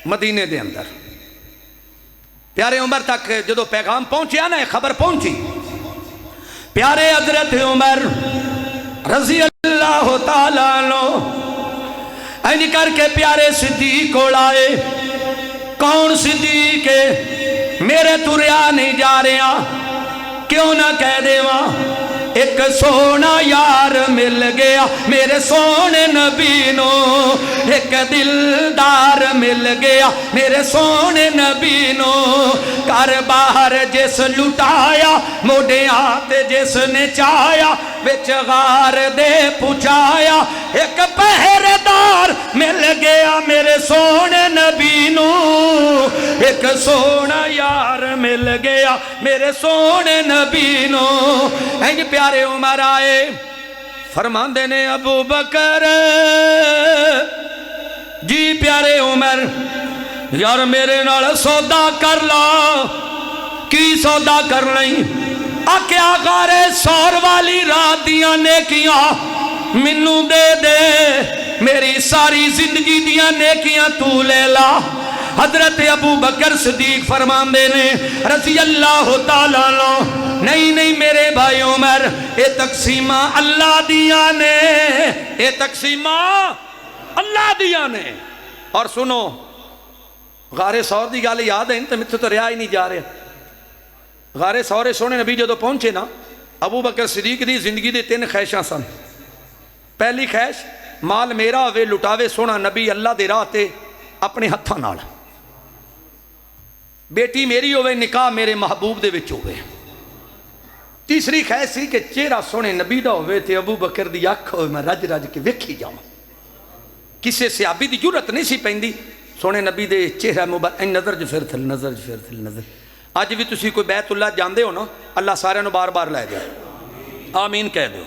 مدینے دے اندر۔ پیارے عمر تک جدو پیغام پہنچیا نا خبر پہنچی، پیارے حضرت عمر رضی اللہ تعالیٰ عنہ این کر کے پیارے صدیق کو لائے۔ کون صدیق ہے؟ میرے تو ریا نہیں جا رہا، کیوں نہ کہہ دے وہاں ایک سونا یار مل گیا میرے سونے نبی نو، ایک دلدار مل گیا میرے سونے نبی نو، کر باہر جس لٹایا موڑے آتے جس نے چایا بچ غار دے پچایا، ایک پہرےدار مل گیا میرے سونے نبی نو، ایک سونا یار مل گیا میرے سونے نبی نو۔ این پیارے عمر آئے فرماندے نے ابو بکر جی پیارے عمر یار میرے نال سودا کر لا۔ کی سودا کر لیں؟ آکیا غارِ ثور والی رات دیاں نیکیاں منو دے دے، میری ساری زندگی دیاں نیکیاں تو لے لا۔ حضرت ابو بکر صدیق فرماندے نے رضی اللہ تعالیٰ عنہ نہیں میرے بھائی عمر اے تقسیمہ اللہ دیاں نے، اے تقسیمہ اللہ دیاں نے۔ اور سنو غارِ ثور دی گالے یاد ہے تو مجھے تو رہا ہی نہیں جا رہے۔ غارِ ثور سونے نبی جدو پہنچے نا ابو بکر صدیق دی زندگی دے 3 خواہشاں سن۔ پہلی خواہش مال میرا ہوئے لٹاوے سونا نبی اللہ دے راہ تے اپنے ہتھاں نال، بیٹی میری ہوئے نکاح میرے محبوب دے وچ ہوئے۔ تیسری خواہش سی کہ چہرہ سونے نبی دا ہوئے تے ابو بکر دی اکھ ہوئے میں رج رج کے ویکھی جاؤں۔ کسے صحابی دی جرت نہیں سی پیندی سونے نبی دے چہرہ مبارک نظر جو پھر تھل نظر جو پھر تھل نظر۔ آج بھی تسی کوئی بیت اللہ جاندے ہو نا اللہ سارے نو بار بار لے جائے آمین کہہ دو۔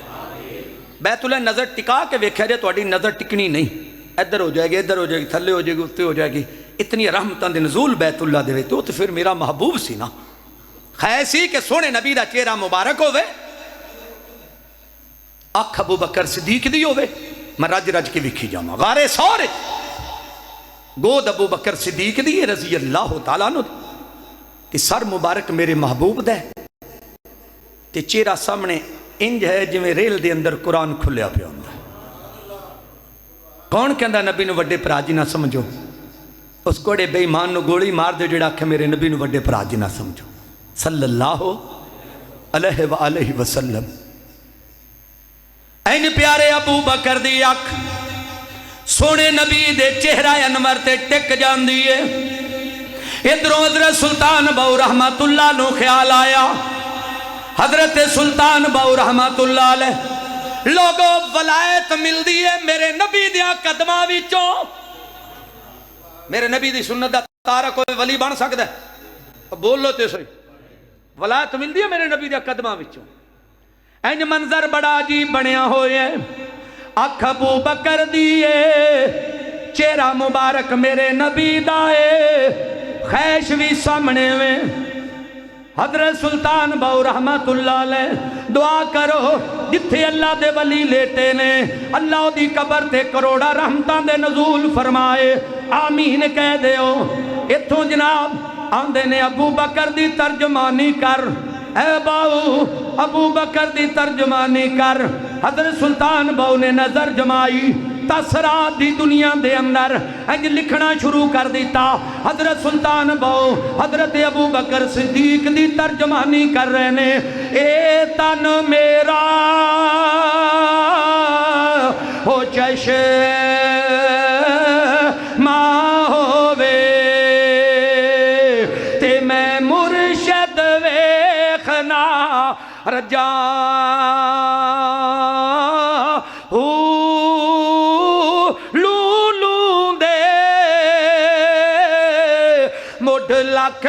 بیت اللہ نظر ٹکا کے ویکھیا جائے تو اڈی نظر ٹکنی نہیں، ادھر ہو جائے گی ادھر ہو جائے گی تھلے ہو جائے گی اتنے ہو جائے گی۔ اتنی رحمتاں دے نزول بیت اللہ دے تو پھر میرا محبوب سی نا۔ خیر سی کہ سونے نبی دا چہرہ مبارک ہوئے، اکھ ابو بکر صدیق دی ہوئے میں رج رج کے ویکھی جاواں۔ غارِ ثور گود ابو بکر صدیق دی رضی اللہ تعالیٰ عنہ کہ سر مبارک میرے محبوب دے تے چہرہ سامنے انج ہے جویں ریل دے اندر قرآن کھلیا پیا ہوندا۔ کون کہندا نبی نو وڈے بھرا جی نہ سمجھو؟ اس کوڑے بے ایمان نو گولی مار دے جڑا کہ میرے نبی نو وڈے بھرا جی نہ سمجھو صلی اللہ علیہ وآلہ وسلم۔ این پیارے ابو بکر دی اکھ سونے نبی دے چہرہ انور تے ٹک جاندی ہے۔ ادھروں حضرت سلطان بہو رحمت اللہ نو خیال آیا، حضرت سلطان بہو رحمت اللہ علیہ لوگوں ولایت مل دی ہے میرے نبی دیا قدمہ وچوں۔ میرے نبی دی سنت دا تارا کوئی ولی بن سکتا ہے؟ بول لو تے صحیح، ولایت مل دی ہے میرے نبی دیا قدمہ وچوں۔ این منظر بڑا عجیب بنیا ہوئے ہیں، اکھ ابو بکر دیئے چہرہ مبارک میرے نبی دائے، خیش بھی سامنے میں۔ حضرت سلطان بہو رحمت اللہ علیہ دعا کرو جتھے اللہ دے ولی لیٹے نے اللہ دی قبر تے کروڑا رحمتاں دے نزول فرمائے آمین کہہ دیو۔ اتھوں جناب آندے نے ابو بکر دی ترجمانی کر، اے باؤ ابو بکر دی ترجمانی کر۔ حضرت سلطان بہو نے نظر جمائی تاثرات دی دنیا دے اندر انج لکھنا شروع کر دیتا۔ حضرت سلطان بہو حضرت ابو بکر صدیق دی ترجمانی کر رہے نے، اے تن میرا ہو چشمہ ہووے لولوں دے مڈ لکھ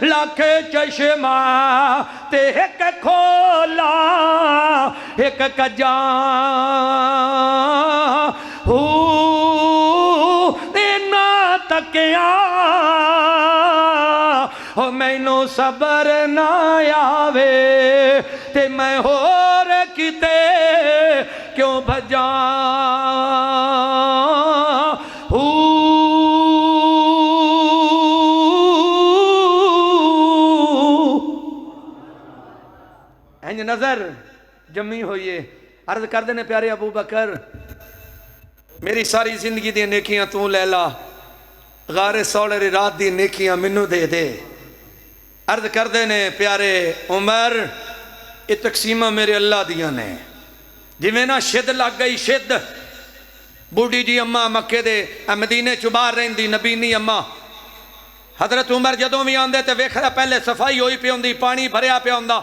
لکھ چشمہ تے ایک کھولا ایک کجاں اینا تکیاں او مینوں صبر نہ آوے تے میں ہور کتے کیوں بھجاں انج نظر جمی ہوئیے عرض کر دینے پیارے ابو بکر میری ساری زندگی دی نیکیاں تو لے لا غار سولر رات دی نیکیاں منو دے دے عرض کر دینے پیارے عمر یہ تقسیمہ میرے اللہ دیاں نے جی میں نا شد لگ گئی شد بوڑی جی اممہ مکے دے مدینے چبار رہن دی نبینی اممہ حضرت عمر جدوں بھی آندے تے ویکھدا پہلے صفائی ہوئی پہ ہوندی پانی بھریا پہ ہوندا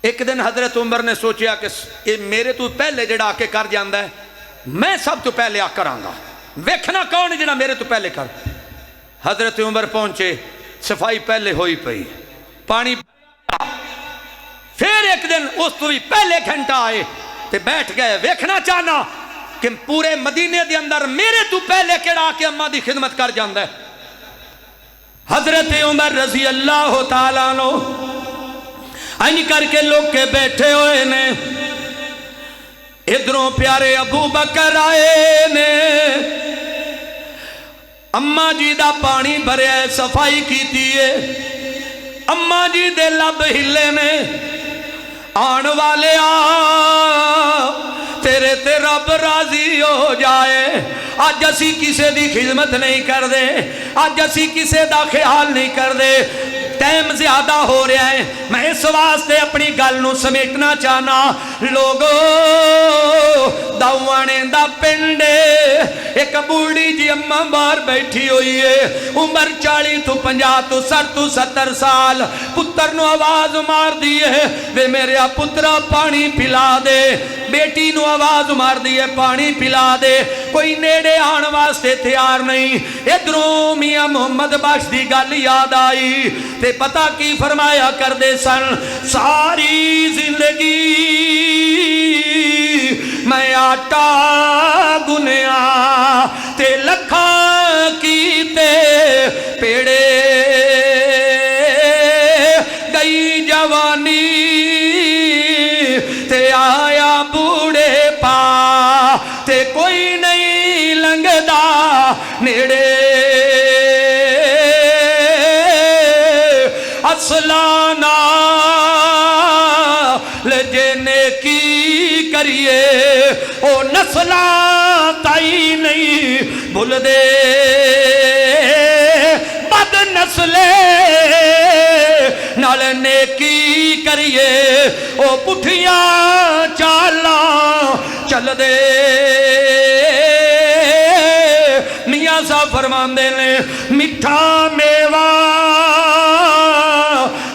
ایک دن حضرت عمر نے سوچیا کہ یہ میرے تو پہلے جڑا آکے کر جاندہ ہے میں سب تو پہلے آ کر آنگا ویکھنا کون جڑا میرے تو پہلے کر حضرت عمر پہنچے صفائی پہلے ہوئی پئی پانی پھر ایک دن اس تو بھی پہلے گھنٹہ آئے تے بیٹھ گئے ویکھنا چاہنا کہ پورے مدینے دے اندر میرے تو پہلے کیڑا آکے اممہ دی خدمت کر جاندہ ہے حضرت عمر رضی اللہ تعالیٰ عنہ آئین کر کے لوگ کے بیٹھے ہوئے نے ادھروں پیارے ابو بکر آئے نے اممہ جی دا پانی بھرے صفائی کی دیئے اممہ جی دے لب ہلے نے آن والے تیرے تے رب راضی ہو جائے آج اسی کسے دی خدمت نہیں کر دے آج اسی کسے دا خیال نہیں کر دے ٹائم زیادہ ہو رہا ہے میں اس واسطے اپنی گل نو سمیٹنا چاہنا لوگو داوانے دا پنڈے ایک بوڑی جی اممہ باہر بیٹھی ہوئی ہے عمر 40 تو 50 تو 60 تو 70 سال پتر نو آواز مار دیئے وے میرے پترہ پانی پلا دے بیٹی نو آواز مار دیئے پانی پلا دے کوئی نیڑے آن واسطے تیار نہیں ادھروں میاں محمد بخش دی گل یاد آئی تے پتہ کی فرمایا کر دے سن ساری زندگی میں آٹا گنیا تے لکھا کیتے پیڑے گئی جوانی تے آیا بوڑے پا تے کوئی نہیں لنگدا نیڑے اصلانا لجے نیکی کریے او نسلہ تائی نہیں بھول دے بد نسلے نال نیکی کریے او پٹھیاں چالاں چل دے میاں صاحب فرماندے نے مٹھا میوہ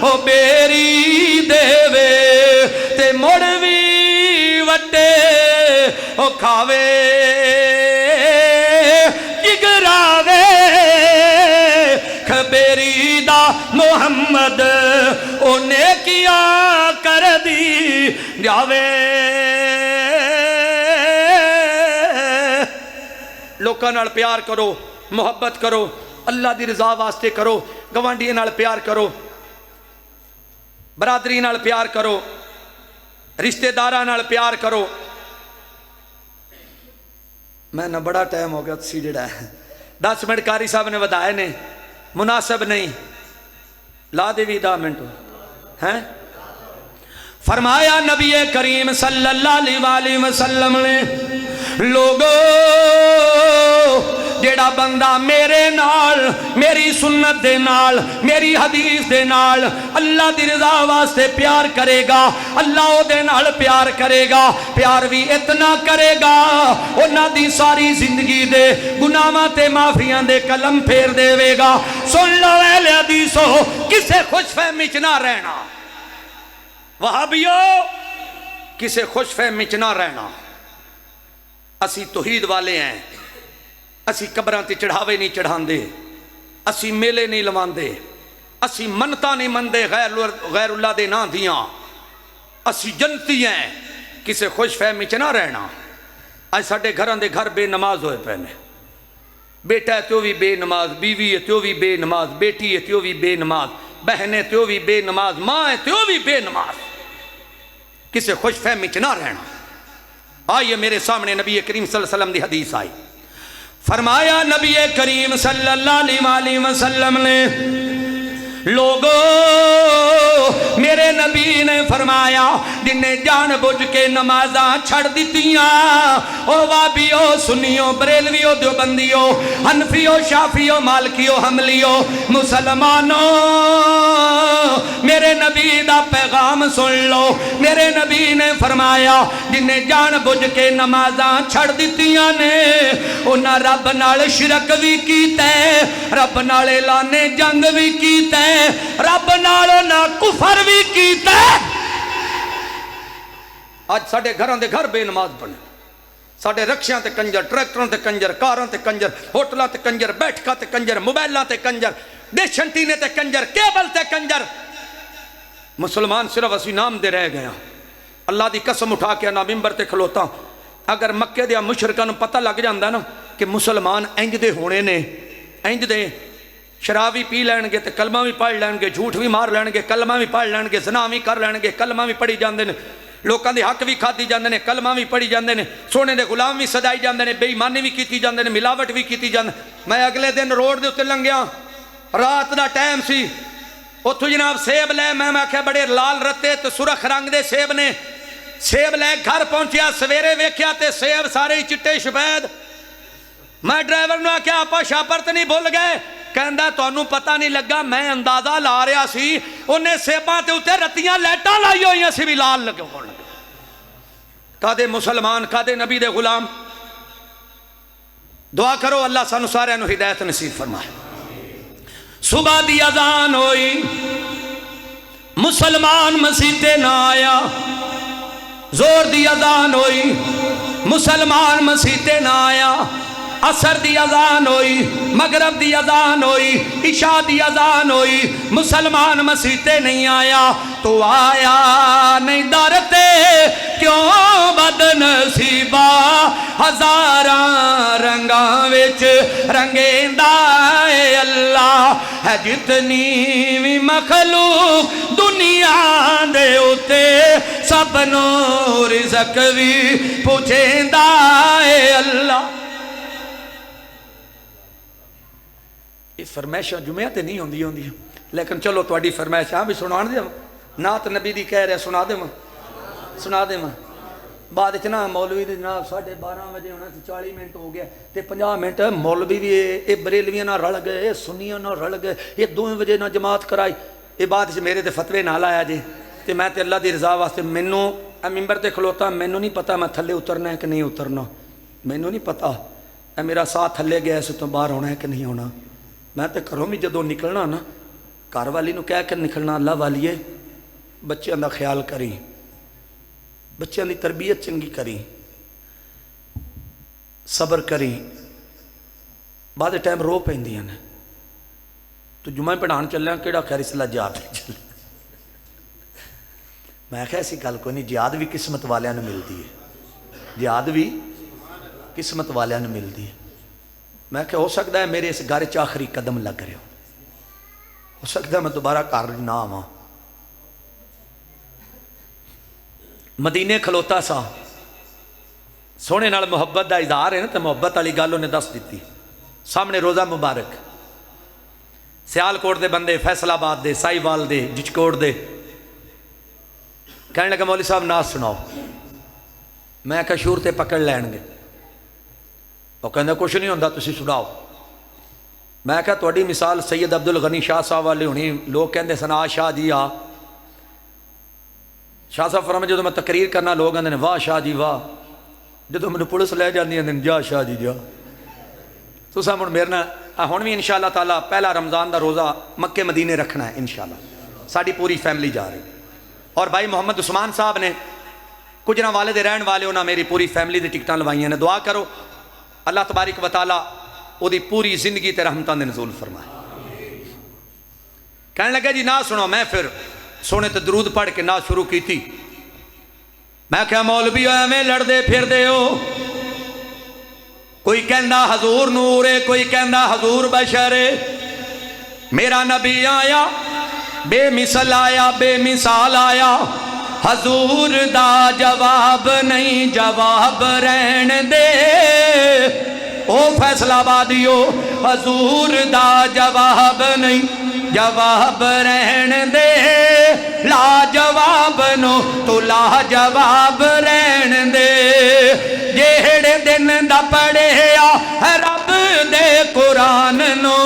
او بیری دے وے تے مڑوی وٹے او کھاوے جگراوے خبیری دا محمد او نیکیاں کر دی جاوے لوکاں نال پیار کرو محبت کرو اللہ دی رضا واسطے کرو گوانڈی نال پیار کرو برادری نال پیار کرو رشتہ داراں نال پیار کرو میں نہ بڑا ٹائم ہو گیا تسی جڑا ہے 10 منٹ کاری صاحب نے ودائے نے مناسب نہیں لا دے بھی 10 منٹ ہیں فرمایا نبی کریم صلی اللہ علیہ وسلم نے لوگو جیڑا بندہ میرے نال میری سنت دے نال میری حدیث دے نال اللہ دی رضا واسطے پیار کرے گا اللہ او دے نال پیار کرے گا پیار بھی اتنا کرے گا انہاں دی ساری زندگی دے گناہاں تے معافیاں دے قلم پھیر دے وے گا سن لو اہل حدیثو کسے خوش فہمی چ نہ رہنا وہابیو کسے خوش فہمی چ نہ رہنا، اسی توحید والے ہیں، اسی قبراں تے چڑھاوے نہیں چڑھاندے، اسی میلے نہیں لواندے، اسی منتا نہیں مندے غیر اللہ دے نا دیاں، اسی جنتی ہیں، کسے خوش فہمی چ نہ رہنا۔ آج ساڑھے گھران دے گھر بے نماز ہوئے پہنے، بیٹا ہے تو بھی بے نماز، بیوی ہے تو بھی بے نماز، بیٹی ہے تو بھی بے نماز، بہن ہے تو بھی بے نماز، ماں ہے تو بھی بے نماز، کسے خوش فہمی چ نہ رہنا۔ آئیے میرے سامنے نبی کریم صلی اللہ علیہ وسلم دی حدیث آئی، فرمایا نبی کریم صلی اللہ علیہ وسلم نے، لوگو میرے نبی نے فرمایا جنہیں جان بوجھ کے نمازاں چھڑ دیتیاں، او وابیو سنیو بریلویو دیوبندیو حنفیو شافیو مالکیو حملیو مسلمانو، میرے نبی دا پیغام سن لو۔ میرے نبی نے فرمایا جنہیں جان بوجھ کے نمازاں چھڑ دیتیاں نے، انہاں رب نال شرک بھی کیتے، رب نال اعلان جنگ بھی کیتے، رب نالو نہ کفر بھی کیتا۔ آج ساڑھے گھران دے گھر بے نماز بنے، ساڑھے رکشیاں تے کنجر، ٹریکٹروں تے کنجر، کاراں تے کنجر، ہوٹلاں تے کنجر، بیٹھکاں تے کنجر، موبائلاں تے کنجر، ڈش انٹینے تے کنجر، کیبل تے کنجر۔ مسلمان صرف اسی نام دے رہ گیا۔ اللہ دی قسم اٹھا کے انا ممبر تے کھلوتا، اگر مکے دے مشرکاں نوں پتہ لگ جاندا نا کہ مسلمان انج دے ہونے نے، انج دے شراب بھی پی لین گے تے کلمہ بھی پڑھ لین گے، جھوٹ بھی مار لین گے، کلمہ بھی پڑھ لین گے، زنا بھی کر لین گے، کلمہ بھی پڑھی جاندے نے، لوکاں دے حق بھی کھادی جاندے نے، کلمہ بھی پڑھی جاندے نے، سونے دے غلام بھی سجائی جاندے نے، بے ایمانی بھی کیتی جاندے نے، ملاوٹ بھی کیتی جاندے۔ میں اگلے دن روڈ دے اتے لنگیا، رات دا ٹائم سی، اتھو جناب سیب لے، میں کہا بڑے لال رتے تے سرخ رنگ دے سیب نے، سیب لے گھر پہنچیا، سویرے ویکھیا تے سیب سارے ہی چٹے شفید۔ میں ڈرائیور نے کہا آپا شاپر تے نہیں بھول گئے؟ کہندہ تو انہوں پتہ نہیں لگا، میں اندازہ لا رہا سی انہیں سیباں تے اتے رتیاں لیٹاں لائی ہوئی ہیں سی بھی لال لگے ہونے لگے۔ کادے مسلمان، کادے نبی دے غلام۔ دعا کرو اللہ سانو سارے انہوں ہدایت نصیب فرمائے۔ صبح دی اذان ہوئی، مسلمان مسیتے نہ آیا، زور دی اذان ہوئی، مسلمان مسیتے نہ آیا، عصر دی اذان ہوئی، مغرب دی اذان ہوئی، عشاء دی اذان ہوئی، مسلمان مسیتے نہیں آیا، تو آیا نہیں ڈرتے کیوں بد نصیبا، ہزاراں رنگاں وچ رنگیندا اے اللہ، ہے جتنی بھی مخلوق دنیا دے اتے سب نو رزق بھی پوچھیندا اے اللہ۔ یہ فرمائشاں جمعہ تے نہیں ہوندی لیکن چلو تواڈی فرمائشاں بھی سنان دے، نعت نبی دی کہہ رہے سنا دے ماں بعد اتنا مولوی دی جناب 12:30 بجے ہونا 40 منٹ ہو گیا تے 50 منٹ مولوی بھی اے بریلویاں نہ رل گئے، اے سنیاں نہ رل گئے، یہ 2 بجے نہ جماعت کرائی، یہ بعد میرے تے فتوے نہ لایا جی تے میں تے اللہ دی رضا واسطے مینوں ممبر تے کھلوتا، مینوں نہیں پتا میں تھلے اترنا ہے کہ نہیں اترنا، مینوں نہیں پتا اے میرا ساتھ تھلے گیا اس تو باہر ہونا ہے کہ نہیں ہونا۔ میں تے گھروں بھی جدوں نکلنا نا گھر والی نو کہہ کے نکلنا، اللہ والیے بچیاں دا خیال کری، بچیاں دی تربیت چنگی کری، صبر کری، بعد ٹائم رو پیندیاں نے تو جمعہ پڑھان چلے کیڑا خیر اس اللہ جہاد چلے۔ میں کہا ایسی گل کوئی نہیں، جہاد بھی قسمت والیاں نے ملتی ہے، جہاد بھی قسمت والیاں نے ملتی ہے۔ میں کہ ہو سکتا ہے میرے اس گھر چ آخری قدم لگ رہے ہو سکتا ہے میں دوبارہ گھر نہ آواں۔ مدینے کھلوتا سا، سونے نال محبت دا اظہار ہے نا، تو محبت والی گل انہیں دس دیتی، سامنے روزہ مبارک، سیال کوٹ دے بندے، فیصل آباد دے، سائی وال دے، جچکوٹ دے، کہنے لگا مولوی صاحب ناز سناؤ، میں کہا شور تے پکڑ لین گے، وہ کہندے کچھ نہیں ہوندہ تسی سناؤ۔ میں کہا تواڈی مثال سید عبدالغنی شاہ صاحب والے ہونی، لوگ کہندے سنا شاہ جی آ، شاہ صاحب فرمائے جدو میں تقریر کرنا لوگ کہندے واہ شاہ جی واہ، جدو میں پولیس لے جاندی ہیں جا شاہ جی جا۔ تو سا من میرے ہن بھی انشاءاللہ تعالیٰ پہلا رمضان دا روزہ مکے مدینے رکھنا ہے انشاءاللہ، ساڑی پوری فیملی جا رہی، اور بھائی محمد عثمان صاحب نے کجرا والے دے رہن والے انہاں میری پوری فیملی دی ٹکٹاں لوائیاں نے. دعا کرو اللہ تبارک و تعالی او دی پوری زندگی تے رحمتاں دے نزول فرمائے. کہنے لگا جی نہ سنو. میں پھر سونے تے درود پڑھ کے نہ شروع کی تھی. میں کہا مولوی ہوئے میں لڑ دے پھر دے ہو. کوئی کہندا حضور نور ہے, کوئی کہندا حضور بشر ہے. میرا نبی آیا بے مثل آیا, بے مثال آیا. حضور دا جواب نہیں جواب رہن دے. او فیصلہ آبادیو حضور دا جواب نہیں جواب رہن دے. لا جواب نو تو لا جواب رہن دے. جیڑے دن دا پڑھیا رب دے قرآن نو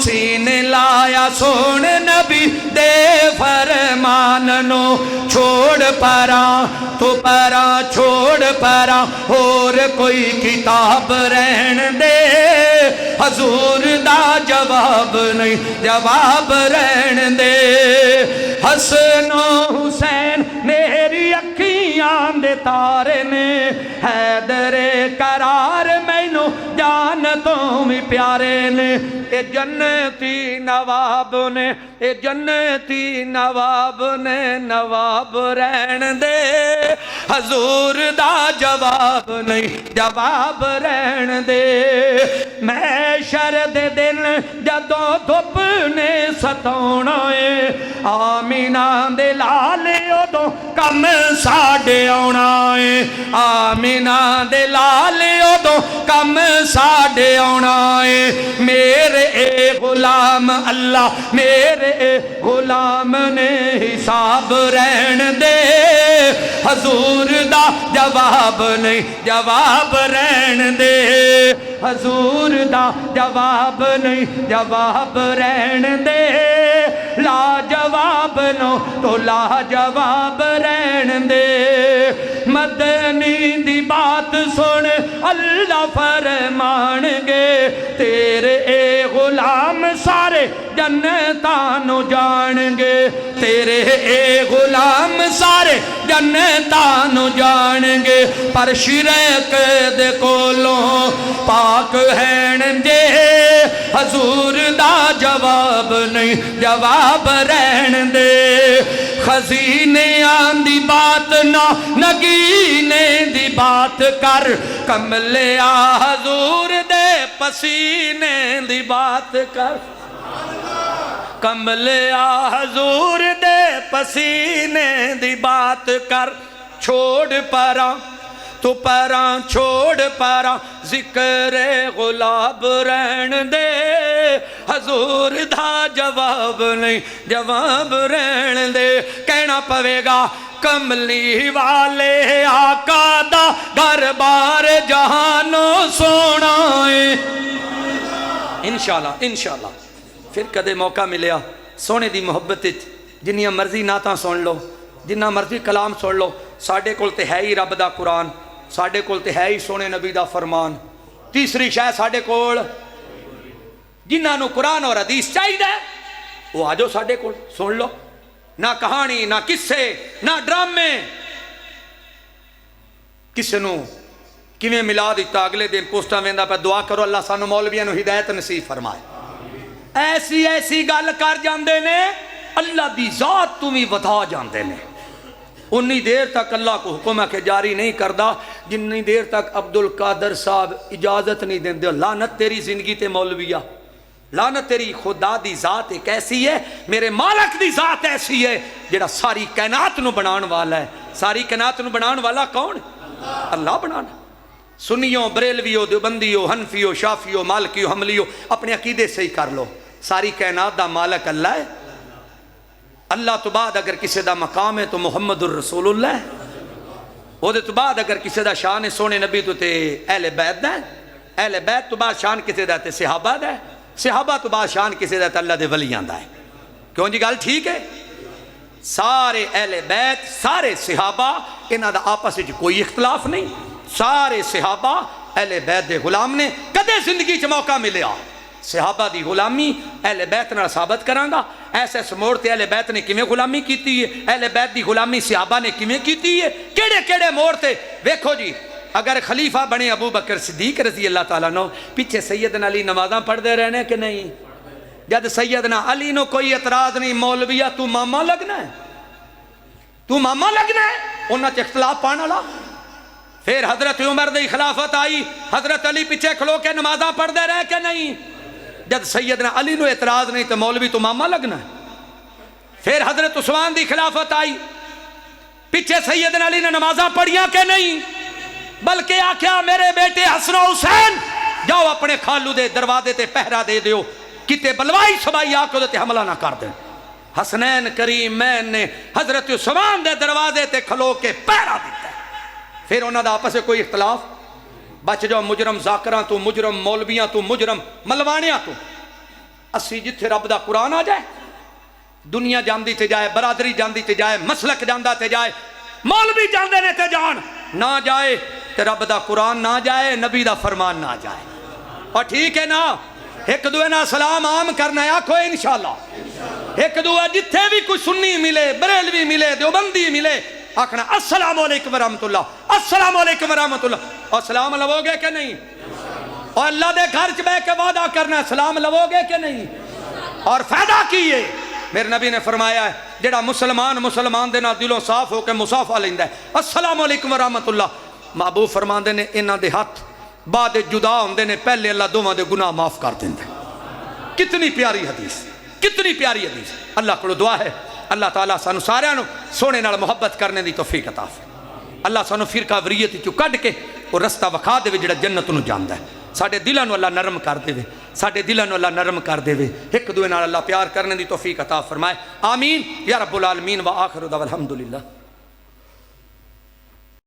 سینے لایا سون نبی دے فرمان نو. چھوڑ پراں تو پراں چھوڑ پراں اور کوئی کتاب رہن دے. حضور دا جواب نہیں جواب رہن دے. حسن و حسین میری اکھیاں دے تارے نے. حیدر قرار مینوں جان تو بھی پیارے نے. اے جنتی نواب نے, اے جنتی نواب نے نواب رہن دے. حضور دا جواب نہیں جواب رہن دے. میں شرد دن جدوں دھپ نے ستونا ہے آمینہ دے لالے ادوں کم ساڈے آنا ہے. آمینہ دے لالے ادوں کم ساڈے آنا ہے. میرے اے غلام اللہ میرے اے غلام نے حساب رہن دے. حضور دا جواب نہیں جواب رہن دے. حضور دا جواب نہیں جواب رہن دے. لا جواب نو تو لا جواب رہن دے. مدنی دی بات سن اللہ فرمان گے. تیرے اے غلام سارے جنتاں نو جان گے. تیرے اے غلام سارے جنتاں نو جان گے. پر شرک دے کولوں پاک ہین جے. حضور دا جواب نہیں جواب رہن دے. خزینے دی بات نہ نگینے دی بات کر. کملیا حضور دے پسینے دی بات کر. کملیا حضور دے پسینے دی بات کر. چھوڑ پراں تو پراں چھوڑ پراں ذکر غلاب رہن دے. حضور دا جواب نہیں جواب رہن دے. کہنا پوے گا کملی والے آقا دا گھر بار جہانوں سونا ہے. انشاءاللہ انشاءاللہ پھر کدے موقع ملیا سونے دی محبت جنیاں مرضی نعتاں سن لو جنہ مرضی کلام سن لو. ساڈے کول تے ہے ہی رب دا قرآن, ساڈے کول تے ہے ہی سونے نبی دا فرمان. تیسری شے ساڈے کول جنہاں نو قرآن اور حدیث چاہیے وہ آ جاؤ ساڈے کول سن لو. نہ کہانی نہ قصے نہ ڈرامے. کسے نو کیویں ملا دیتا اگلے دن پوسٹاں ویندا پہ. دعا کرو اللہ سانو مولویاں نو ہدایت نصیب فرمائے. ایسی ایسی گل کر جاندے نے اللہ دی ذات تو بھی ودا جاندے نے. انی دیر تک اللہ کو حکم ہے کہ جاری نہیں کردا جنی دیر تک عبد القادر صاحب اجازت نہیں دیندے. لعنت تیری زندگی تے مولویہ, لعنت تیری. خدا دی ذات ایک ایسی ہے, میرے مالک دی ذات ایسی ہے جڑا ساری کائنات نو بنان والا ہے. ساری کائنات نو بنان والا کون؟ اللہ بنانا. سنیوں بریلویوں دیوبندیوں حنفیوں شافیوں مالکیوں حملیوں اپنے عقیدے سے ہی کر لو. ساری کائنات دا مالک اللہ ہے. اللہ تو بعد اگر کسی دا مقام ہے تو محمد الرسول اللہ ہے. وہ دے تو بعد اگر کسی دا شان سونے نبی تو تے اہل بیت دا ہے. اہل بیت تو بعد شان کسی دا تے صحابہ دا ہے. صحابہ تو بعد شان کسی دا تے اللہ دے ولیاں دا ہے. کیوں جی گل ٹھیک ہے؟ سارے اہل بیت سارے صحابہ انہاں دا آپس وچ کوئی اختلاف نہیں. سارے صحابہ اہل بیت دے غلام نے. کدے زندگی چ موقع ملیا صحابہ دی غلامی اہل بیت نال ثابت کرانگا ایسے موڑ تے اہل بیت نے کیویں غلامی کیتی ہے اہل بیت دی غلامی صحابہ نے کیویں کیتی ہے کیڑے کیڑے موڑ تے ویکھو جی اگر خلیفہ بنے ابو بکر صدیق رضی اللہ تعالیٰ نو پیچھے سیدنا علی نمازاں پڑھ دے رہنے کہ نہیں جد سیدنا علی نو کوئی اعتراض نہیں مولویہ تو ماما لگنا ہے تو ماما لگنا ہے انہاں چ اختلاف پانا لا پھر حضرت عمر دی خلافت آئی حضرت علی پیچھے کھلو کے نمازاں پڑھ دے رہے کہ نہیں جد سیدنا علی نو اعتراض نہیں تو مولوی تو ماما لگنا ہے پھر حضرت عثمان دی خلافت آئی پیچھے سیدنا علی نے نمازاں پڑھیاں کہ نہیں بلکہ آکھیا میرے بیٹے حسن و حسین جاؤ اپنے خالو دے دروازے تے پہرا دے دیو کتے بلوائی سبائی آکو دے حملہ نہ کر دیں حسنین کریم مین نے حضرت عثمان دے دروازے تے کھلو کے پہرا دیتا ہے پھر انہاں دا آپس سے کوئی اختلاف بچ جاؤ مجرم ذاکراں تو مجرم مولویاں تو مجرم ملوانیاں تو اسی جتھے رب دا قرآن آ جائے دنیا جاندی تے جائے برادری جاندی تے جائے مسلک جاندہ تے جائے مولوی جاندے نے تے جان نہ جائے تے رب دا قرآن نہ جائے نبی دا فرمان نہ جائے اور ٹھیک ہے نا ایک دوے نا سلام عام کرنا ہے آکھو انشاءاللہ ایک دوے جتھے بھی کوئی سنی ملے بریلوی ملے دیوبندی ملے آکھنا السلام علیکم ورحمت اللہ السلام علیکم ورحمت اللہ اور سلام لو گے کہ نہیں اور اللہ دے گھر چ بیٹھ کے وعدہ کرنا ہے سلام لو گے کہ نہیں اور فائدہ کیے میرے نبی نے فرمایا ہے جڑا مسلمان دے نال دلوں صاف ہو کے مصافحہ لیندا ہے السلام علیکم ورحمت اللہ محبوب فرماندے نے انہاں دے ہاتھ بعد جدا ہوندے نے پہلے اللہ دوواں دے گناہ معاف کر دیندا ہے کتنی پیاری حدیث کتنی پیاری حدیث اللہ کو دعا ہے اللہ تعالیٰ سانو سارے نو سونے نال محبت کرنے دی توفیق عطا فرمائے اللہ سانو فرقہ وریت چوں کڈ کے وہ رستہ وکھا دے جڑا جنت نو جاندا ہے ساڈے دلاں نو اللہ نرم کر دے ساڈے دلاں نو اللہ نرم کر دے ایک دوے نال اللہ پیار کرنے دی توفیق عطا فرمائے آمین یا رب العالمین وآخر دعوانا الحمدللہ